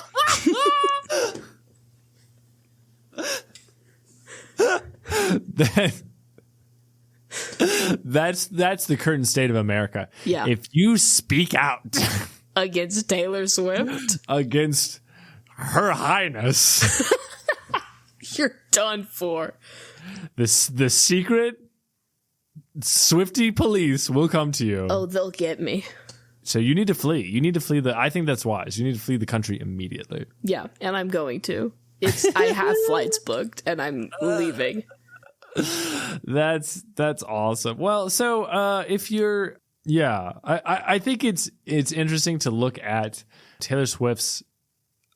Speaker 1: That's the current state of America.
Speaker 2: Yeah.
Speaker 1: If you speak out
Speaker 2: against Taylor Swift,
Speaker 1: against Her Highness,
Speaker 2: you're done for.
Speaker 1: The secret Swiftie police will come to you.
Speaker 2: Oh, they'll get me.
Speaker 1: So you need to flee. I think that's wise. You need to flee the country immediately.
Speaker 2: Yeah, and I'm going to. I have flights booked and I'm leaving.
Speaker 1: That's awesome. Well, so if you're, I think it's interesting to look at Taylor Swift's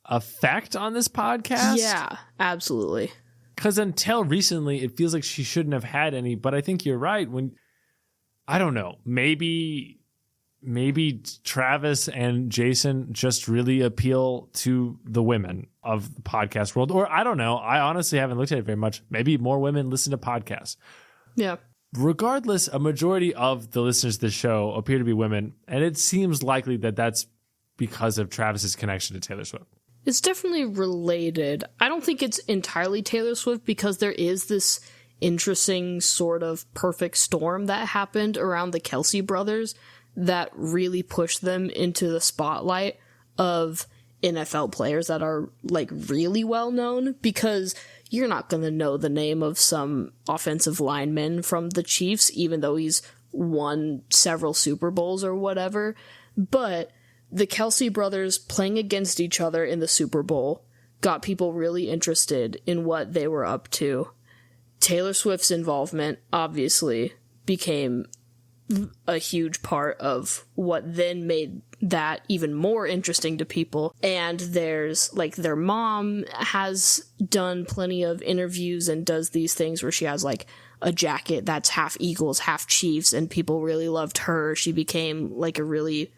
Speaker 1: effect on this podcast.
Speaker 2: Yeah, absolutely.
Speaker 1: Because until recently, it feels like she shouldn't have had any. But I think you're right. I don't know, maybe Travis and Jason just really appeal to the women of the podcast world. Or I don't know. I honestly haven't looked at it very much. Maybe more women listen to podcasts.
Speaker 2: Yeah.
Speaker 1: Regardless, a majority of the listeners to the show appear to be women. And it seems likely that that's because of Travis's connection to Taylor Swift.
Speaker 2: It's definitely related. I don't think it's entirely Taylor Swift because there is this interesting sort of perfect storm that happened around the Kelce brothers that really pushed them into the spotlight of NFL players that are really well known, because you're not going to know the name of some offensive lineman from the Chiefs, even though he's won several Super Bowls or whatever. But the Kelce brothers playing against each other in the Super Bowl got people really interested in what they were up to. Taylor Swift's involvement obviously became a huge part of what then made that even more interesting to people. And there's like their mom has done plenty of interviews and does these things where she has like a jacket that's half Eagles, half Chiefs, and people really loved her. She became like a really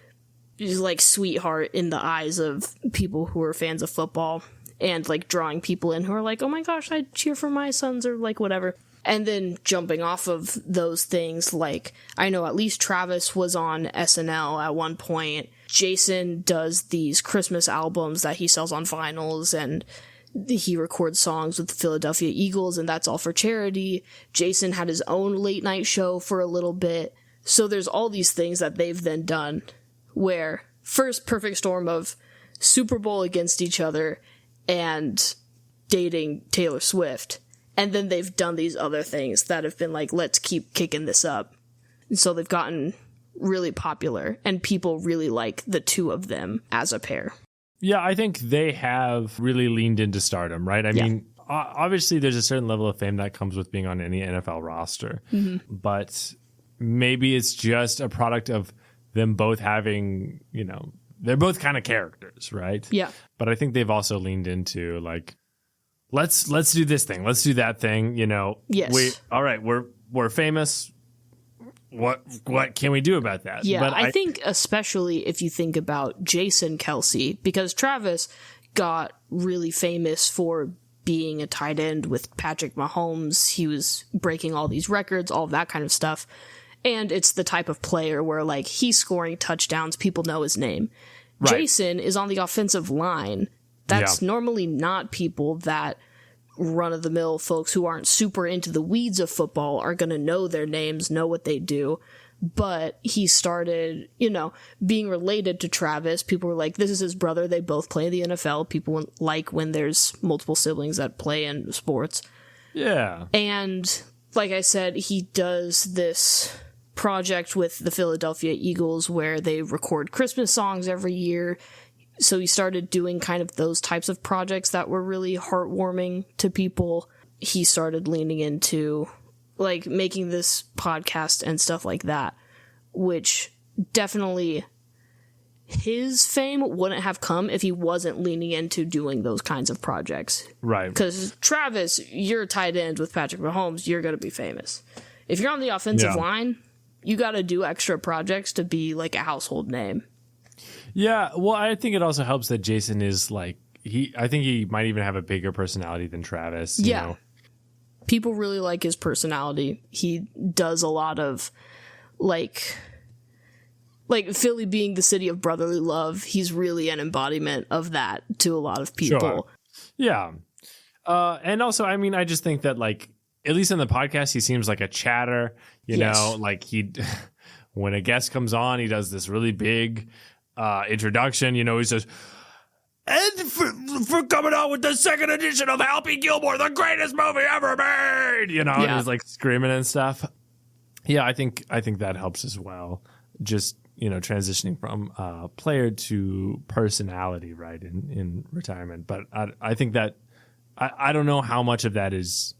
Speaker 2: like sweetheart in the eyes of people who are fans of football, and like drawing people in who are like, oh my gosh, I cheer for my sons, or like whatever. And then jumping off of those things, like I know at least Travis was on SNL at one point. Jason does these Christmas albums that he sells on vinyls, and he records songs with the Philadelphia Eagles, and that's all for charity. Jason had his own late night show for a little bit. So there's all these things that they've then done where first perfect storm of Super Bowl against each other and dating Taylor Swift. And then they've done these other things that have been like, let's keep kicking this up. And so they've gotten really popular, and people really like the two of them as a pair.
Speaker 1: Yeah, I think they have really leaned into stardom, right? I mean, obviously there's a certain level of fame that comes with being on any NFL roster, but maybe it's just a product of them both having, you know, they're both kind of characters, right?
Speaker 2: Yeah.
Speaker 1: But I think they've also leaned into like, let's do this thing, let's do that thing, you know.
Speaker 2: Yes.
Speaker 1: We're famous. What can we do about that?
Speaker 2: Yeah,
Speaker 1: but
Speaker 2: I think especially if you think about Jason Kelce, because Travis got really famous for being a tight end with Patrick Mahomes. He was breaking all these records, all that kind of stuff. And it's the type of player where like he's scoring touchdowns, people know his name. Right. Jason is on the offensive line. That's normally not people that run-of-the-mill folks who aren't super into the weeds of football are going to know their names, know what they do. But he started, you know, being related to Travis. People were like, this is his brother. They both play in the NFL. People like when there's multiple siblings that play in sports.
Speaker 1: Yeah.
Speaker 2: And like I said, he does this project with the Philadelphia Eagles where they record Christmas songs every year. So he started doing kind of those types of projects that were really heartwarming to people. He started leaning into like making this podcast and stuff like that, which definitely his fame wouldn't have come if he wasn't leaning into doing those kinds of projects.
Speaker 1: Right.
Speaker 2: Because Travis, you're a tight end with Patrick Mahomes, you're going to be famous. If you're on the offensive line, you got to do extra projects to be like a household name.
Speaker 1: Yeah, well, I think it also helps that Jason is like I think he might even have a bigger personality than Travis. You know?
Speaker 2: People really like his personality. He does a lot of like Philly being the city of brotherly love. He's really an embodiment of that to a lot of people.
Speaker 1: Sure. Yeah, and also, I mean, I just think that like at least in the podcast, he seems like a chatter. You know, like when a guest comes on, he does this really big introduction, you know, he says, and for coming out with the second edition of Happy Gilmore, the greatest movie ever made, you know, and he's like screaming and stuff. Yeah, I think that helps as well. Just, you know, transitioning from player to personality, right, in retirement. But I think that I don't know how much of that is,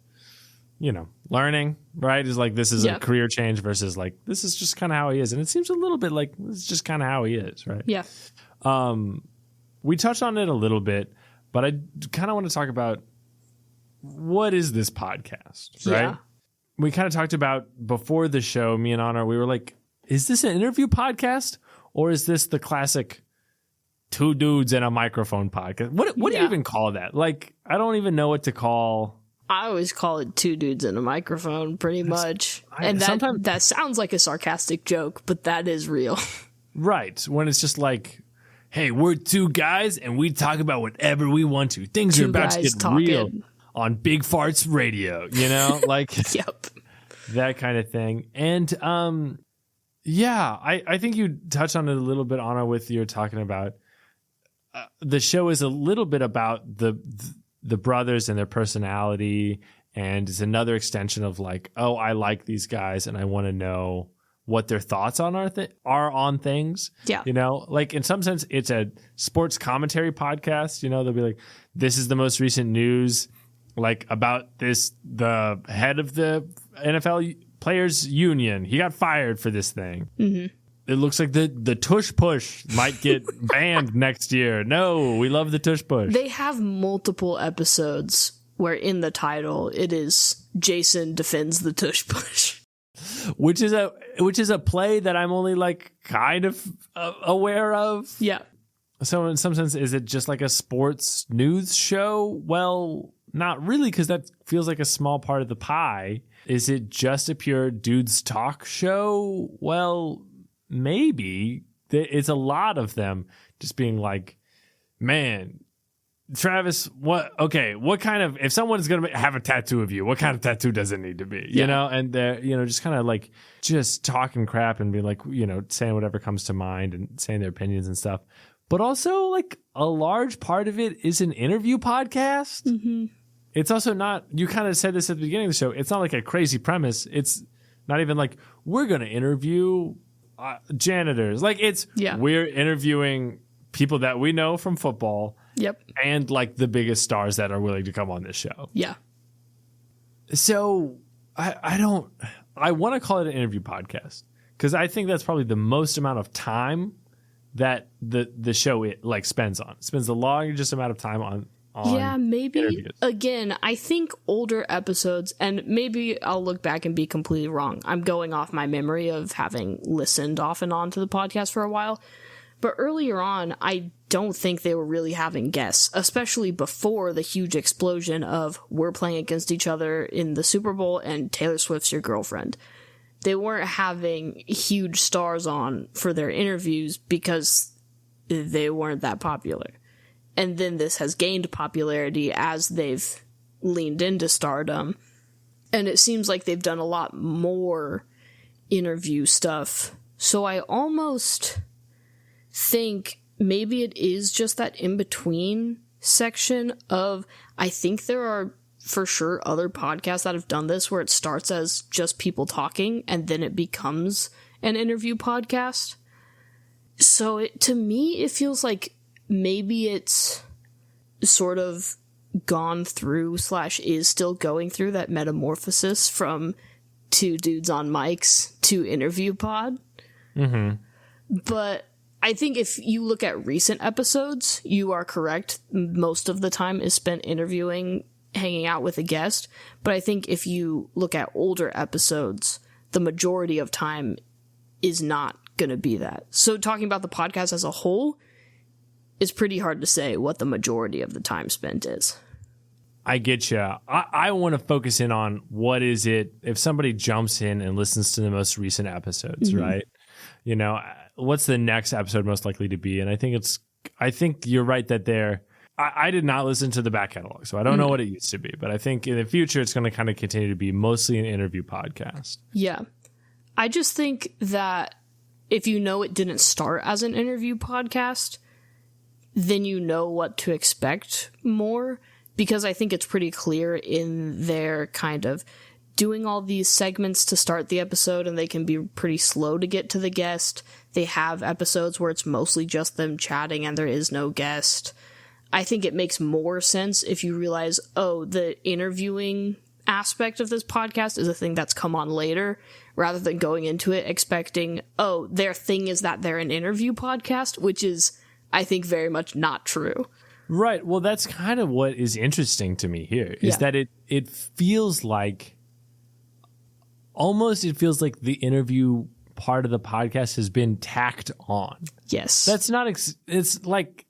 Speaker 1: you know, learning, right? Is like this is a career change versus like this is just kind of how he is. And it seems a little bit like this is just kind of how he is, right?
Speaker 2: Yeah.
Speaker 1: We touched on it a little bit, but I kind of want to talk about what is this podcast, right?
Speaker 2: Yeah.
Speaker 1: We kind of talked about before the show, me and Anna, we were like, is this an interview podcast or is this the classic two dudes and a microphone podcast? What do you even call that? Like, I don't even know what to call.
Speaker 2: I always call it two dudes and a microphone, pretty much. And that sounds like a sarcastic joke, but that is real.
Speaker 1: Right. When it's just like, hey, we're two guys and we talk about whatever we want to. Things are about to get real on Big Farts Radio, you know? Like,
Speaker 2: yep.
Speaker 1: That kind of thing. And I think you touched on it a little bit, Anna, with you're talking about the show is a little bit about the brothers and their personality, and it's another extension of like, oh, I like these guys and I want to know what their thoughts on are on things.
Speaker 2: Yeah.
Speaker 1: You know, like in some sense it's a sports commentary podcast, you know, they'll be like, this is the most recent news like about the head of the NFL players union. He got fired for this thing. It looks like the tush push might get banned next year. No, we love the tush push.
Speaker 2: They have multiple episodes where in the title it is Jason defends the tush push,
Speaker 1: which is a play that I'm only like kind of aware of.
Speaker 2: Yeah.
Speaker 1: So in some sense, is it just like a sports news show? Well, not really, because that feels like a small part of the pie. Is it just a pure dudes talk show? Well, maybe. It's a lot of them just being like, man, Travis, what kind of, if someone's going to have a tattoo of you, what kind of tattoo does it need to be? You know, and they're, just kind of like just talking crap and being like, saying whatever comes to mind and saying their opinions and stuff. But also, like, a large part of it is an interview podcast. Mm-hmm. It's also not, you kind of said this at the beginning of the show, it's not like a crazy premise. It's not even like, we're going to interview janitors. Like, it's, we're interviewing people that we know from football.
Speaker 2: Yep.
Speaker 1: And, like, the biggest stars that are willing to come on this show.
Speaker 2: Yeah.
Speaker 1: So, I want to call it an interview podcast because I think that's probably the most amount of time that the show spends on. It spends the largest amount of time on
Speaker 2: maybe
Speaker 1: interviews.
Speaker 2: Again, I think older episodes, and maybe I'll look back and be completely wrong. I'm going off my memory of having listened off and on to the podcast for a while. But earlier on, I don't think they were really having guests, especially before the huge explosion of we're playing against each other in the Super Bowl and Taylor Swift's your girlfriend. They weren't having huge stars on for their interviews because they weren't that popular. And then this has gained popularity as they've leaned into stardom. And it seems like they've done a lot more interview stuff. So I almost think maybe it is just that in-between section of, I think there are for sure other podcasts that have done this where it starts as just people talking and then it becomes an interview podcast. So to me, it feels like maybe it's sort of gone through / is still going through that metamorphosis from two dudes on mics to interview pod. Mm-hmm. But I think if you look at recent episodes, you are correct. Most of the time is spent interviewing, hanging out with a guest. But I think if you look at older episodes, the majority of time is not going to be that. So talking about the podcast as a whole, it's pretty hard to say what the majority of the time spent is.
Speaker 1: I get you. I want to focus in on what is it, if somebody jumps in and listens to the most recent episodes, mm-hmm. right? What's the next episode most likely to be? And I think you're right that I did not listen to the back catalog, so I don't know what it used to be, but I think in the future it's going to kind of continue to be mostly an interview podcast.
Speaker 2: Yeah. I just think that if you know it didn't start as an interview podcast, then you know what to expect more, because I think it's pretty clear in their kind of doing all these segments to start the episode, and they can be pretty slow to get to the guest. They have episodes where it's mostly just them chatting and there is no guest. I think it makes more sense if you realize, the interviewing aspect of this podcast is a thing that's come on later, rather than going into it expecting, their thing is that they're an interview podcast, which is, I think, very much not true.
Speaker 1: Right. Well, that's kind of what is interesting to me here, is that it feels like, almost it feels like the interview part of the podcast has been tacked on.
Speaker 2: Yes.
Speaker 1: That's not, it's like,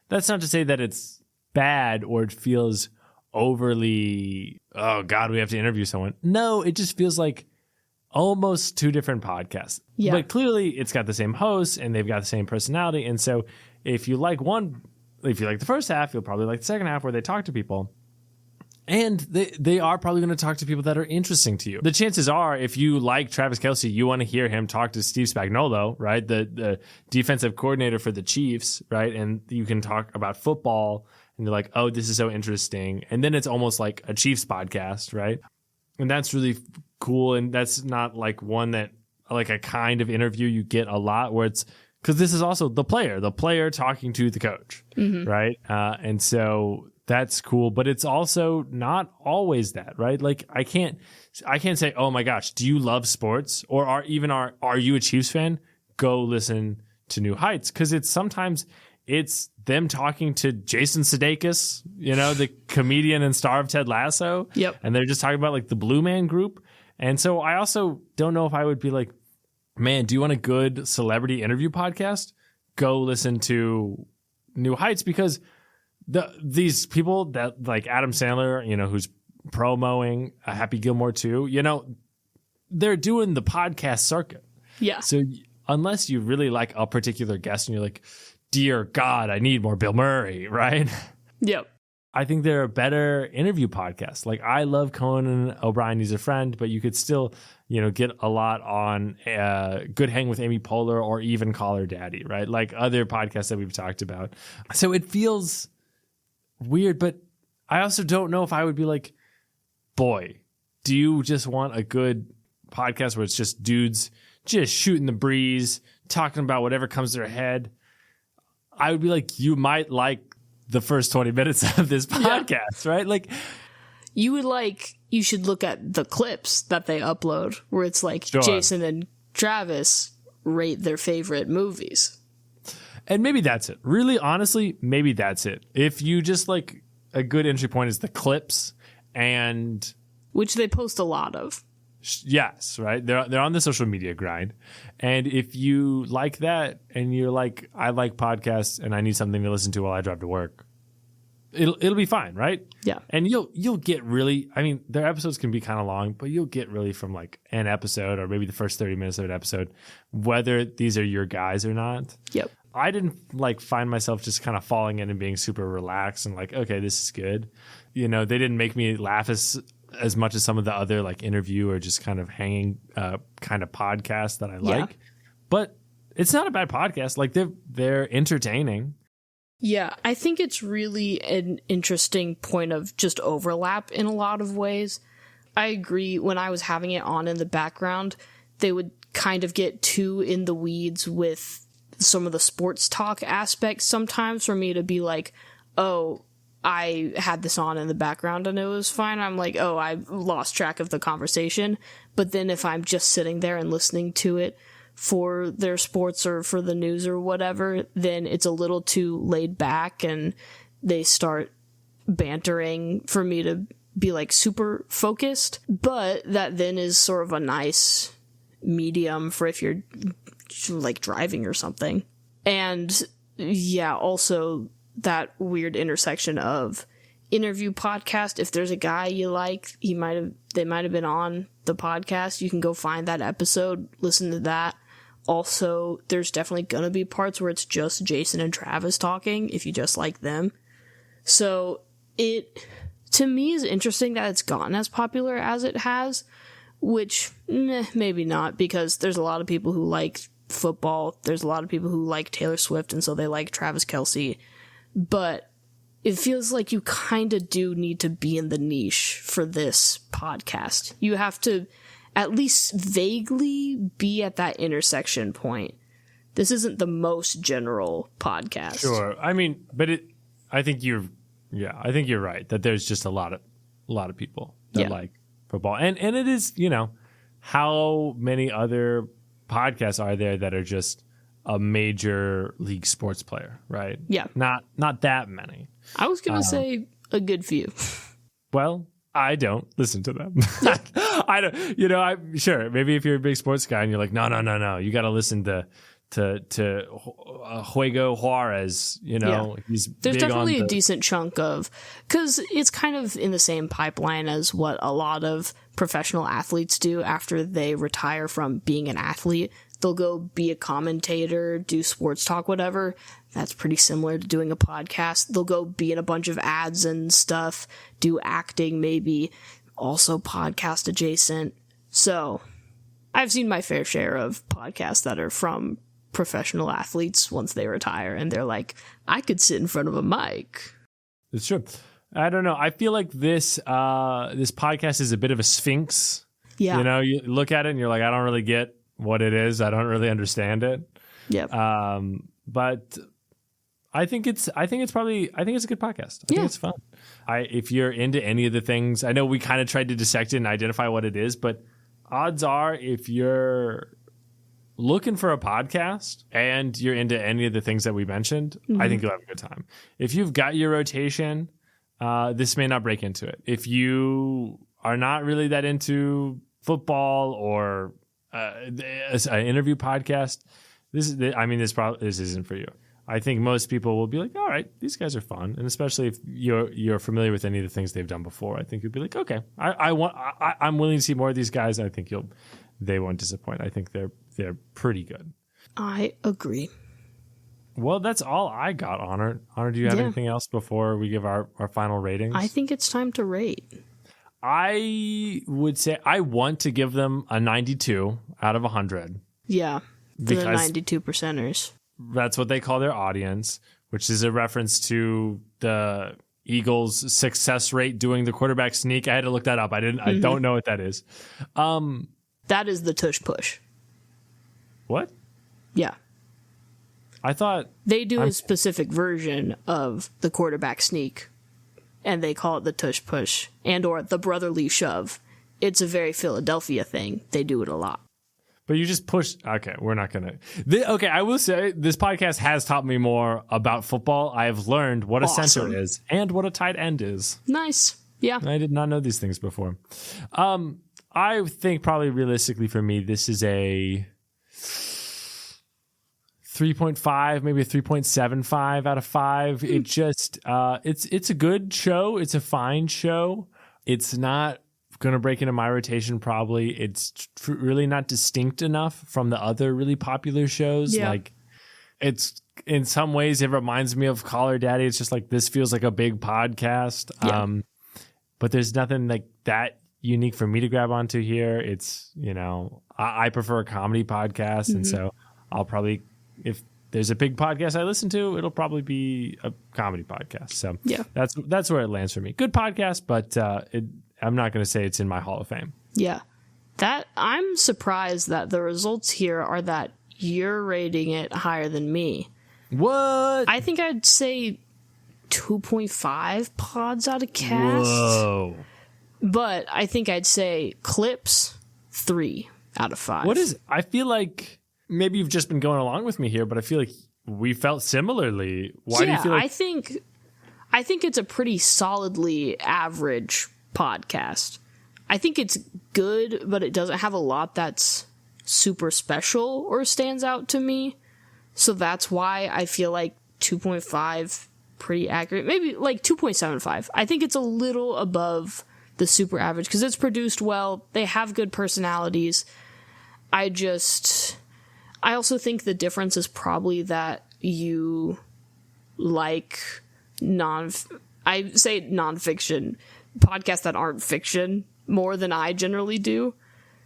Speaker 1: that's not to say that it's bad or it feels overly, oh God, we have to interview someone. No, it just feels like almost two different podcasts. Yeah. But clearly it's got the same hosts and they've got the same personality. And so if you like the first half, you'll probably like the second half where they talk to people. And they are probably going to talk to people that are interesting to you. The chances are, if you like Travis Kelce, you want to hear him talk to Steve Spagnuolo, right? The defensive coordinator for the Chiefs, right? And you can talk about football and you're like, oh, this is so interesting. And then it's almost like a Chiefs podcast, right? And that's really cool. And that's not like one that, like a kind of interview you get a lot, where it's, because this is also the player talking to the coach, mm-hmm. right? And so That's cool, but it's also not always that, right? Like I can't say, oh my gosh, do you love sports, or are you a Chiefs fan? Go listen to New Heights, because sometimes it's them talking to Jason Sudeikis, the comedian and star of Ted Lasso.
Speaker 2: Yep.
Speaker 1: And they're just talking about like the Blue Man Group. And so I also don't know if I would be like, man, do you want a good celebrity interview podcast? Go listen to New Heights, because these people that like Adam Sandler, who's promoting Happy Gilmore too, they're doing the podcast circuit.
Speaker 2: Yeah.
Speaker 1: So unless you really like a particular guest and you're like, dear God, I need more Bill Murray, right?
Speaker 2: Yep.
Speaker 1: I think they're a better interview podcast. Like I love Conan O'Brien, he's a friend, but you could still, get a lot on Good Hang with Amy Poehler, or even Call Her Daddy, right? Like other podcasts that we've talked about. So it feels weird, but I also don't know if I would be like, boy, do you just want a good podcast where it's just dudes just shooting the breeze, talking about whatever comes to their head? I would be like, you might like the first 20 minutes of this podcast, right? Like
Speaker 2: you should look at the clips that they upload where it's like Jason and Travis rate their favorite movies.
Speaker 1: And maybe that's it. Really, honestly, maybe that's it. If you just like, a good entry point is the clips, and
Speaker 2: which they post a lot of.
Speaker 1: Yes, right. They're on the social media grind. And if you like that and you're like, I like podcasts and I need something to listen to while I drive to work, it'll be fine, right?
Speaker 2: Yeah.
Speaker 1: And you'll get really, I mean, their episodes can be kind of long, but you'll get really from like an episode or maybe the first 30 minutes of an episode, whether these are your guys or not.
Speaker 2: Yep.
Speaker 1: I didn't like find myself just kind of falling in and being super relaxed and like, okay, this is good. They didn't make me laugh as much as some of the other like interview or just kind of hanging kind of podcasts that I like. But it's not a bad podcast. Like they're entertaining.
Speaker 2: Yeah, I think it's really an interesting point of just overlap in a lot of ways. I agree. When I was having it on in the background, they would kind of get too in the weeds with some of the sports talk aspects sometimes for me to be like, oh, I had this on in the background and it was fine. I'm like, oh, I lost track of the conversation. But then if I'm just sitting there and listening to it for their sports or for the news or whatever, then it's a little too laid back and they start bantering for me to be like super focused. But that then is sort of a nice medium for if you're like driving or something. And yeah, also that weird intersection of interview podcast. If there's a guy you like, they might have been on the podcast. You can go find that episode, listen to that. Also, there's definitely gonna be parts where it's just Jason and Travis talking if you just like them. So it, to me, is interesting that it's gotten as popular as it has, which maybe not, because there's a lot of people who like football. There's a lot of people who like Taylor Swift, and so they like Travis Kelce. But it feels like you kind of do need to be in the niche for this podcast. You have to at least vaguely be at that intersection point. This isn't the most general podcast.
Speaker 1: Sure. I mean, but I think you're right that there's just a lot of people that like football. And it is, how many other podcasts are there that are just a major league sports player, right?
Speaker 2: Yeah.
Speaker 1: Not that many.
Speaker 2: I was going to say a good few.
Speaker 1: Well, I don't listen to them. I don't, I'm sure maybe if you're a big sports guy and you're like, no, you got to listen to Juego Juarez, he's
Speaker 2: there's
Speaker 1: big
Speaker 2: definitely
Speaker 1: on
Speaker 2: a decent chunk of, because it's kind of in the same pipeline as what a lot of professional athletes do after they retire from being an athlete. They'll go be a commentator, do sports talk, whatever. That's pretty similar to doing a podcast. They'll go be in a bunch of ads and stuff, do acting maybe, also podcast adjacent. So I've seen my fair share of podcasts that are from professional athletes once they retire, and they're like, I could sit in front of a mic.
Speaker 1: It's true. I don't know. I feel like this podcast is a bit of a sphinx.
Speaker 2: Yeah.
Speaker 1: You look at it and you're like, I don't really get what it is. I don't really understand it.
Speaker 2: Yep.
Speaker 1: But I think it's a good podcast. I think it's fun. If you're into any of the things, I know we kind of tried to dissect it and identify what it is, but odds are if you're looking for a podcast and you're into any of the things that we mentioned, I think you'll have a good time. If you've got your rotation, this may not break into it. If you are not really that into football or an interview podcast, this isn't for you. I think most people will be like, all right, these guys are fun. And especially if you're familiar with any of the things they've done before, I think you'll be like, okay, I'm willing to see more of these guys. I think they won't disappoint. I think they're pretty good.
Speaker 2: I agree.
Speaker 1: Well, that's all I got, Honor. Honor, do you have anything else before we give our final ratings?
Speaker 2: I think it's time to rate.
Speaker 1: I would say I want to give them a 92 out of 100.
Speaker 2: Yeah, the 92 percenters.
Speaker 1: That's what they call their audience, which is a reference to the Eagles' success rate doing the quarterback sneak. I had to look that up. I don't know what that is.
Speaker 2: That is the tush push.
Speaker 1: What?
Speaker 2: Yeah.
Speaker 1: I thought
Speaker 2: they do a specific version of the quarterback sneak, and they call it the tush push and or the brotherly shove. It's a very Philadelphia thing. They do it a lot.
Speaker 1: But you just push. Okay, we're not going to. Okay, I will say this podcast has taught me more about football. I have learned what a center is and what a tight end is.
Speaker 2: Nice. Yeah.
Speaker 1: I did not know these things before. I think probably realistically for me, this is a 3.5, maybe a 3.75 out of 5. It just, it's a good show. It's a fine show. It's not going to break into my rotation probably. It's really not distinct enough from the other really popular shows.
Speaker 2: Yeah.
Speaker 1: Like, it's in some ways it reminds me of Call Her Daddy. It's just like this feels like a big podcast.
Speaker 2: Yeah.
Speaker 1: But there's nothing like that unique for me to grab onto here. It's, I prefer a comedy podcast, and so I'll probably, if there's a big podcast I listen to, it'll probably be a comedy podcast. So that's where it lands for me. Good podcast, but I'm not going to say it's in my Hall of Fame.
Speaker 2: Yeah. That I'm surprised that the results here are that you're rating it higher than me.
Speaker 1: What?
Speaker 2: I think I'd say 2.5 pods out of cast.
Speaker 1: Whoa.
Speaker 2: But I think I'd say clips 3 out of 5.
Speaker 1: I feel like maybe you've just been going along with me here, but I feel like we felt similarly. Why do you feel like
Speaker 2: I think it's a pretty solidly average podcast. I think it's good, but it doesn't have a lot that's super special or stands out to me. So that's why I feel like 2.5 pretty accurate. Maybe like 2.75. I think it's a little above the super average because it's produced well. They have good personalities. I also think the difference is probably that you like nonfiction podcasts that aren't fiction more than I generally do.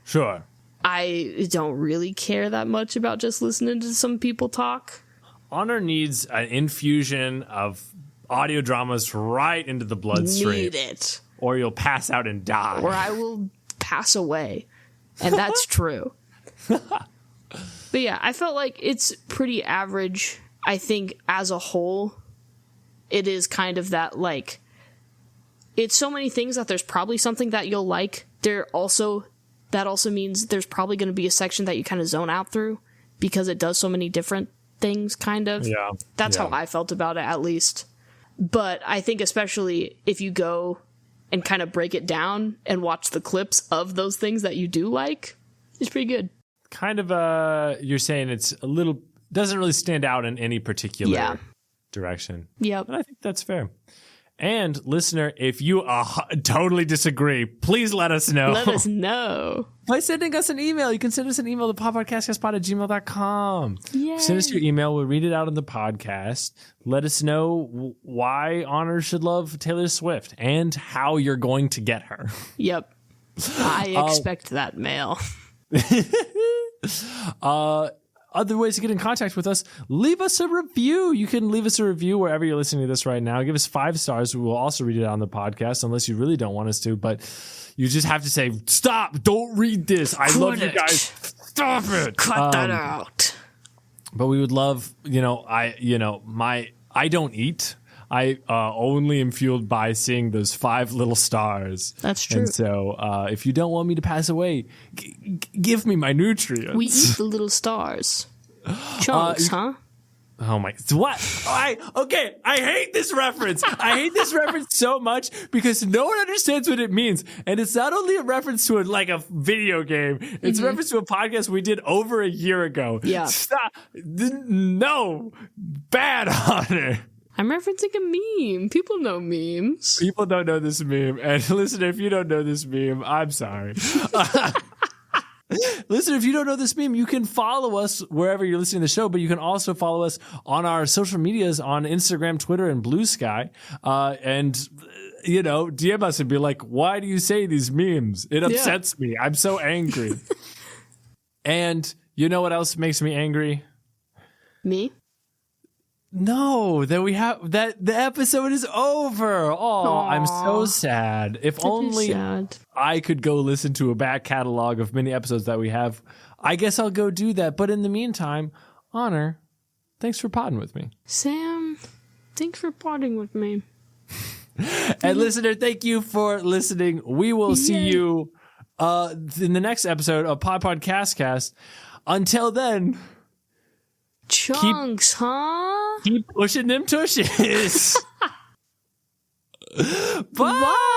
Speaker 1: Sure.
Speaker 2: I don't really care that much about just listening to some people talk.
Speaker 1: Honor needs an infusion of audio dramas right into the bloodstream.
Speaker 2: Need it.
Speaker 1: Or you'll pass out and die.
Speaker 2: Or I will pass away. And that's true. But yeah, I felt like it's pretty average. I think as a whole, it is kind of that, like, it's so many things that there's probably something that you'll like. That also means there's probably going to be a section that you kind of zone out through because it does so many different things, kind of.
Speaker 1: Yeah.
Speaker 2: That's how I felt about it, at least. But I think especially if you go and kind of break it down and watch the clips of those things that you do like, it's pretty good.
Speaker 1: Kind of you're saying it's a little, doesn't really stand out in any particular direction.
Speaker 2: Yep.
Speaker 1: And I think that's fair. And listener, if you totally disagree, please let us know.
Speaker 2: Let us know.
Speaker 1: By sending us an email. You can send us an email to podpodcastcast@gmail.com.
Speaker 2: Yay.
Speaker 1: Send us your email. We'll read it out on the podcast. Let us know why Honor should love Taylor Swift and how you're going to get her.
Speaker 2: Yep. I expect that mail.
Speaker 1: Other ways to get in contact with us, leave us a review. You can leave us a review wherever you're listening to this right now. Give us 5 stars. We will also read it on the podcast unless you really don't want us to, but you just have to say, stop, don't read this. I love you guys. Stop it.
Speaker 2: Cut that out.
Speaker 1: But we would love, my I don't eat. I only am fueled by seeing those 5 little stars.
Speaker 2: That's true.
Speaker 1: And so if you don't want me to pass away, give me my nutrients.
Speaker 2: We eat the little stars. Chunks, huh?
Speaker 1: Oh my, what? I hate this reference. I hate this reference so much because no one understands what it means. And it's not only a reference to a video game, it's a reference to a podcast we did over a year ago.
Speaker 2: Yeah.
Speaker 1: Stop. No. Bad Honor.
Speaker 2: I'm referencing a meme. People know memes.
Speaker 1: People don't know this meme. And listener, if you don't know this meme, I'm sorry. Listener, if you don't know this meme, you can follow us wherever you're listening to the show, but you can also follow us on our social medias on Instagram, Twitter, and Blue Sky. And DM us and be like, why do you say these memes? It upsets me. I'm so angry. And you know what else makes me angry?
Speaker 2: Me?
Speaker 1: No, that the episode is over. Oh, I'm so sad. If only I could go listen to a back catalog of many episodes that we have. I guess I'll go do that. But in the meantime, Honor, thanks for podding with me.
Speaker 2: Sam, thanks for podding with me.
Speaker 1: And listener, thank you for listening. We will see you in the next episode of Podcastcast. Until then,
Speaker 2: Chunks, huh?
Speaker 1: Keep pushing them tushes. Bye.